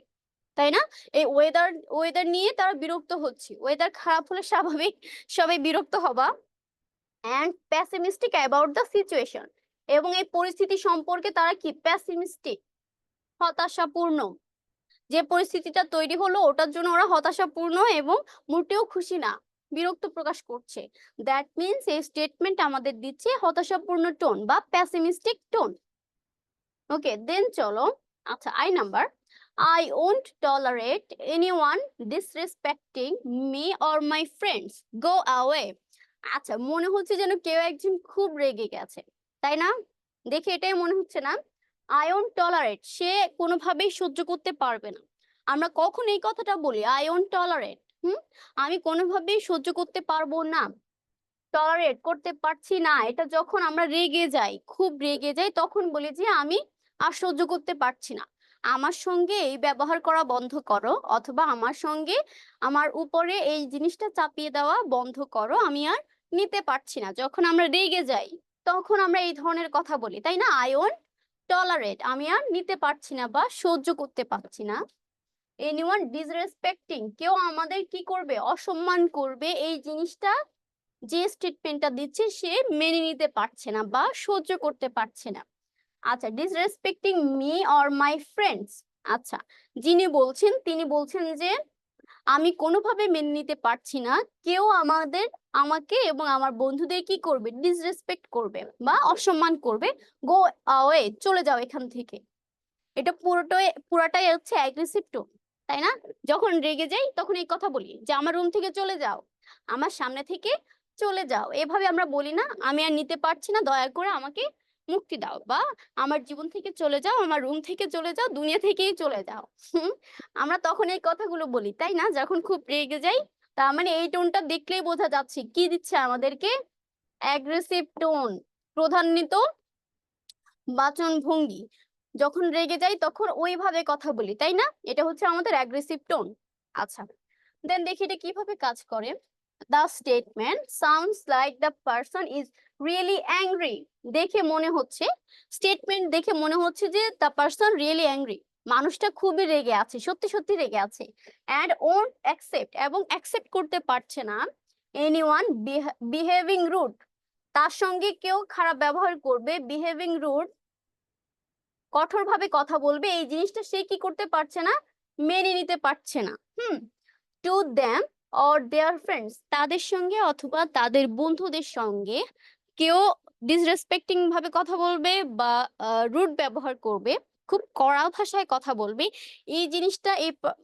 তাই না? এই ওয়েদার ওয়েদার নিয়ে তারা বিরক্ত হচ্ছে, ওয়েদার খারাপ হলে স্বাভাবিক সবাই বিরক্ত হবা। অ্যান্ড প্যাসিমিস্টিক অ্যাবাউট দ্য সিচুয়েশন, এবং এই পরিস্থিতি সম্পর্কে তারা কি প্যাসিমিস্টিক, হতাশাপূর্ণ, যে পরিস্থিতিটা তৈরি হলো ওটার জন্য ওরা হতাশাপূর্ণ এবং মোটেও খুশি না, বিরক্ত প্রকাশ করছে, দ্যাট মিনস এই স্টেটমেন্ট আমাদের দিচ্ছে হতাশাপূর্ণ টোন বা প্যাসিমিস্টিক টোন। ওকে, দেন চলো, আচ্ছা I number, I won't tolerate anyone disrespecting me or my friends. Go away. আচ্ছা, মনে হচ্ছে যেন কেউ একজন খুব রেগে গেছে, তাই না? দেখে এটাই মনে হচ্ছে না? I won't tolerate, সে কোনোভাবেই সহ্য করতে পারবে না। আমরা কখন এই কথাটা বলি, I won't tolerate, আমি কোনোভাবেই সহ্য করতে পারবো না, টলারেট করতে পারছি না, এটা যখন আমরা রেগে যাই, খুব রেগে যাই, তখন বলি যে আমি আর সহ্য করতে পারছি না, আমার সঙ্গে এই ব্যবহার করা বন্ধ করো, অথবা আমার সঙ্গে আমার উপরে এই জিনিসটা চাপিয়ে দেওয়া বন্ধ করো, আমি আর নিতে পারছি না। যখন আমরা রেগে যাই তখন আমরা এই ধরনের কথা বলি, তাই না? আই ওন্ট টলারেট, আমি আর নিতে পারছি না বা সহ্য করতে পারছি না। এনিওয়ান ডিসরেসপেক্টিং, কেউ আমাদের কি করবে, অসম্মান করবে, এই জিনিসটা যে স্টেটমেন্টটা দিচ্ছে সে মেনে নিতে পারছে না বা সহ্য করতে পারছে না। আচ্ছা, disrespecting me or my friends, আচ্ছা যিনি বলছেন তিনি বলছেন যে আমি কোনোভাবে মেনে নিতে পারছি না কেউ আমাকে এবং আমার বন্ধুদের কি করবে, ডিসরেসপেক্ট করবে বা অসম্মান করবে। গো অ্যাওয়ে, চলে যাও এখান থেকে। এটা পুরাটাই হচ্ছে অ্যাগ্রেসিভ টোন, তাই না? যখন রেগে যাই তখন এই কথা বলি যে আমার রুম থেকে চলে যাও, আমার সামনে থেকে চলে যাও, এভাবে আমরা বলি না, আমি আর নিতে পারছি না, দয়া করে আমাকে মুক্তি দাও, বা আমার জীবন থেকে চলে যাও, আমার রুম থেকে চলে যাও, দুনিয়া থেকেই চলে যাও। আমরা তখন এই কথাগুলো বলি, তাই না, যখন খুব রেগে যাই। তার মানে এই টোনটা দেখলেই বোঝা যাচ্ছে কি দিচ্ছে আমাদেরকে, অ্যাগ্রেসিভ টোন, ক্রোধান্বিত বাচন ভঙ্গি। যখন রেগে যাই তখন ওইভাবে কথা বলি, তাই না? এটা হচ্ছে আমাদের অ্যাগ্রেসিভ টোন। আচ্ছা, দেন দেখি এটা কিভাবে কাজ করে। The statement sounds like the person is really angry, দেখে মনে হচ্ছে, স্টেটমেন্ট দেখে মনে হচ্ছে যে দ্য পারসন রিয়েলি অ্যাংরি, মানুষটা খুবই রেগে আছে, সত্যি সত্যি রেগে আছে। অ্যান্ড ওন্ট অ্যাকসেপ্ট, এবং অ্যাকসেপ্ট করতে পারছে না, এনিওয়ান বিহেভিং রুড, তার সঙ্গে কেউ খারাপ ব্যবহার করবে, বিহেভিং রুড, কঠোরভাবে কথা বলবে, এই জিনিসটা সে কি করতে পারছে না, মেনে নিতে পারছে না। To them or their friends, তাদের সঙ্গে অথবা তাদের বন্ধুদের সঙ্গে কেউ ডিসরেসপেক্টিং ভাবে কথা বলবে বা রুড ব্যবহার করবে, খুব কড়া ভাষায় কথা বলবে, এই জিনিসটা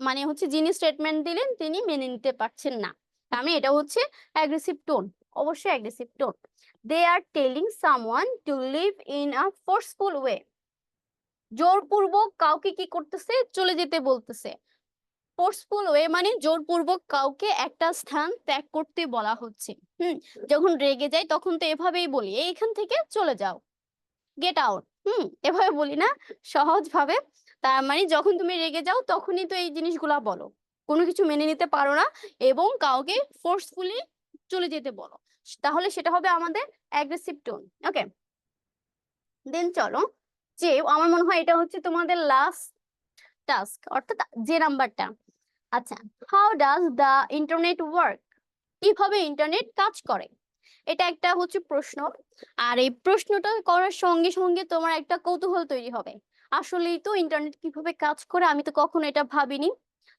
মানে হচ্ছে যিনি স্টেটমেন্ট দিলেন তিনি মেনে নিতে পারছেন না। আমি এটা হচ্ছে অ্যাগ্রেসিভ টোন, অবশ্যই aggressive tone. They are telling someone to leave in a forceful way, জোরপূর্বক কাউকে কি করতেছে, চলে যেতে বলতেছে। ফোর্সফুল ওয়ে মানে জোরপূর্বক কাউকে একটা স্থান ত্যাগ করতে বলা হচ্ছে। যখন রেগে যাই তখন তো এভাবেই বলি, এইখান থেকে চলে যাও, গেট আউট। এভাবে বলি না, সহজ ভাবে। তার মানে যখন তুমি রেগে যাও তখনই তো এই জিনিসগুলা বলো, কোনো কিছু মেনে নিতে পারো না এবং কাউকে ফোর্সফুলি চলে যেতে বলো, তাহলে সেটা হবে আমাদের অ্যাগ্রেসিভ টোন। ওকে, দেন চলো, যে আমার মনে হয় এটা হচ্ছে তোমাদের লাস্ট টাস্ক, অর্থাৎ যে নাম্বারটা। আচ্ছা, how does the internet work, কিভাবে ইন্টারনেট কাজ করে, এটা একটা হচ্ছে প্রশ্ন। আর এই প্রশ্নটা করার সঙ্গে সঙ্গে তোমার একটা কৌতূহল তৈরি হবে, আসলেই তো ইন্টারনেট কিভাবে কাজ করে, আমি তো কখনো এটা ভাবিনি।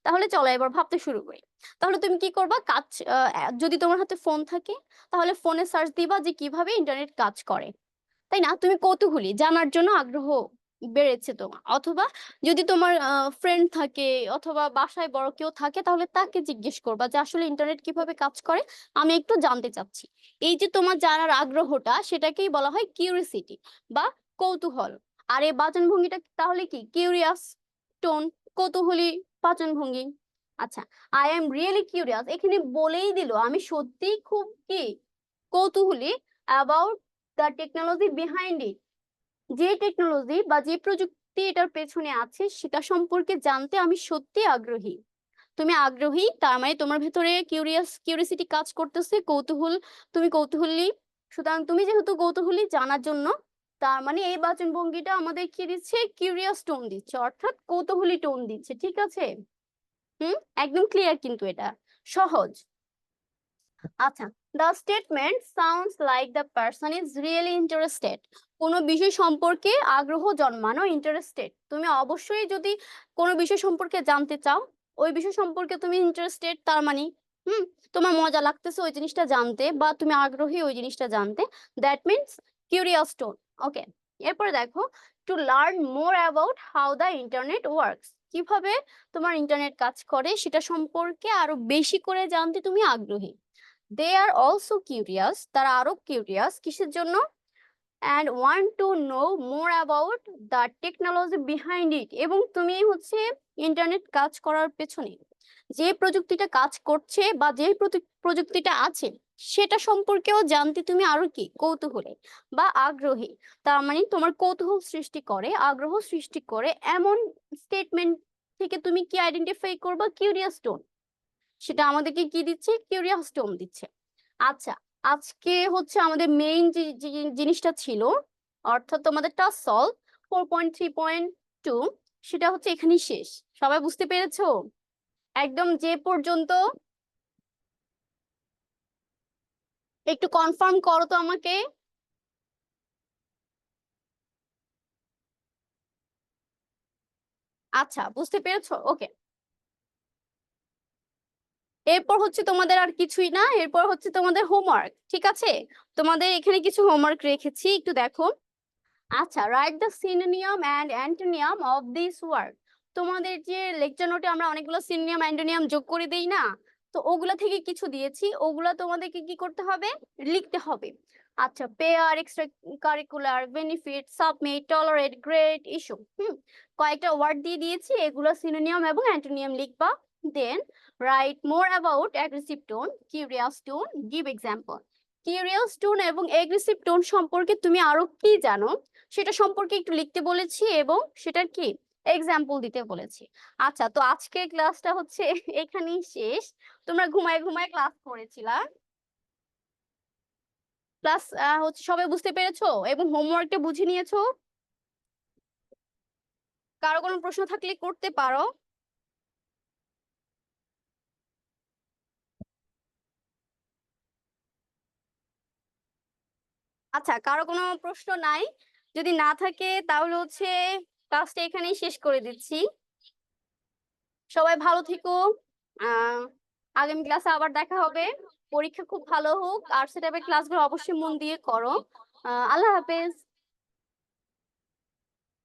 তাহলে চলো এবার ভাবতে শুরু করি। তাহলে তুমি কি করবা, যদি তোমার হাতে ফোন থাকে তাহলে ফোনে সার্চ দিবা যে কিভাবে ইন্টারনেট কাজ করে, তাই না? তুমি কৌতূহলী, জানার জন্য আগ্রহ বেড়েছে তোমার। অথবা যদি তোমার ফ্রেন্ড থাকে অথবা বাসায় বড় কেউ থাকে তাহলে তাকে জিজ্ঞেস করবা যে আসলে ইন্টারনেট কিভাবে কাজ করে, আমি একটু জানতে চাচ্ছি। এই যে তোমার জানার আগ্রহটা, সেটাকেই বলা হয় কিউরিসিটি বা কৌতূহল। আর এই বাচনভঙ্গিটা তাহলে কি, কিউরিয়াস টোন, কৌতূহলী বাচনভঙ্গি। আচ্ছা, আই এম রিয়েলি কিউরিয়াস, এখানে বলেই দিল আমি সত্যিই খুব কি কৌতূহলী অ্যাবাউট দ্য টেকনোলজি বিহাইন্ড ইট, যে টেকনোলজি বা যে প্রযুক্তি এটার পেছনে আছে সেটা সম্পর্কে জানতে আমি সত্যি আগ্রহী। তুমি আগ্রহী, তার মানে তোমার ভেতরে কিউরিয়াসিটি কাজ করতেছে, কৌতূহল, তুমি কৌতূহলী। সুতরাং তুমি যেহেতু কৌতূহলী জানার জন্য, তার মানে এই বাচনভঙ্গিটা আমাদের কি দিচ্ছে, কিউরিয়াস টোন দিচ্ছে, অর্থাৎ কৌতূহলী টোন দিচ্ছে। ঠিক আছে? একদম ক্লিয়ার, কিন্তু এটা সহজ। আচ্ছা, the statement sounds like the person is really interested, কোনো বিষয় সম্পর্কে আগ্রহ জন্মানো, ইন্টারেস্টেড, তুমি অবশ্যই যদি কোনো বিষয় সম্পর্কে জানতে চাও, ওই বিষয় সম্পর্কে তুমি ইন্টারেস্টেড, তার মানে তোমার মজা লাগতেছে ওই জিনিসটা জানতে, বা তুমি আগ্রহী ওই জিনিসটা জানতে, দ্যাট মিনস কিউরিয়াস টোন। ওকে, এরপরে দেখো, to learn more about how the internet works, কিভাবে তোমার ইন্টারনেট কাজ করে সেটা সম্পর্কে আরো বেশি করে জানতে তুমি আগ্রহী। দে আর অলসো কিউরিয়াস, তারা আরো কিউরিয়াস কিসের জন্য? And want to know more about the technology behind it, এবং তুমি হচ্ছে ইন্টারনেট কাজ করার পেছনে যে প্রযুক্তিটা কাজ করছে বা যে প্রযুক্তিটা আছে সেটা সম্পর্কেও জানতে তুমি আরো কি কৌতূহলী বা আগ্রহী। তার মানে তোমার কৌতূহল সৃষ্টি করে, আগ্রহ সৃষ্টি করে এমন স্টেটমেন্ট থেকে তুমি কি আইডেন্টিফাই করবা? Curious tone. সেটা আমাদেরকে কি দিচ্ছে? কিউরিয়াস টোন দিচ্ছে। আচ্ছা, আজকে হচ্ছে আমাদের মেইন যে জিনিসটা ছিল, অর্থাৎ তোমাদের টাস্ক সলভ 4.3.2, সেটা হচ্ছে এখানেই শেষ। সবাই বুঝতে পেরেছো একদম যে পর্যন্ত? একটু কনফার্ম করো তো আমাকে। আচ্ছা, বুঝতে পেরেছো? ওকে, এরপর হচ্ছে তোমাদের আর কিছুই না, এরপর হচ্ছে তোমাদের হোমওয়ার্ক, ঠিক আছে? তোমাদের এখানে কিছু হোমওয়ার্ক রেখেছি, একটু দেখো। আচ্ছা, write the synonym and antonym of this word. তোমাদের যে লেকচার নোটে আমরা অনেকগুলো সিনোনিয়াম অ্যান্টোনিয়াম যোগ করে দেই না, তো ওগুলা থেকে কিছু দিয়েছি, ওগুলা তোমাদেরকে কি করতে হবে? লিখতে হবে। আচ্ছা, pair, extra curricular, benefit, submit, tolerate, great, issue, কয়েকটা ওয়ার্ড দিয়ে দিয়েছি, এগুলো সিনোনিয়াম এবং অ্যান্টোনিয়াম লিখবা। Then write more about aggressive tone, curious tone, give example. Curious tone এবং এগ্রেসিভ টোন সম্পর্কে তুমি আরো কি জানো সেটা সম্পর্কে একটু লিখতে বলেছি, এবং সেটার কি এক্সাম্পল দিতে বলেছি। আচ্ছা, তো আজকের ক্লাসটা হচ্ছে এখানেই শেষ। তোমরা ঘুমায় ঘুমায় ক্লাস করেছিলা। ক্লাস হচ্ছে সবাই বুঝতে পেরেছো এবং হোমওয়ার্কটা বুঝে নিয়েছো? কারো কোনো প্রশ্ন থাকলে করতে পারো। আচ্ছা, কারো কোনো প্রশ্ন নাই? যদি না থাকে তাহলে হচ্ছে ক্লাসটা এখানেই শেষ করে দিচ্ছি। সবাই ভালো থেকো। আহ আগামী ক্লাসে আবার দেখা হবে। পরীক্ষা খুব ভালো হোক, আর সেটা ক্লাসগুলো অবশ্যই মন দিয়ে করো। আল্লাহ হাফেজ।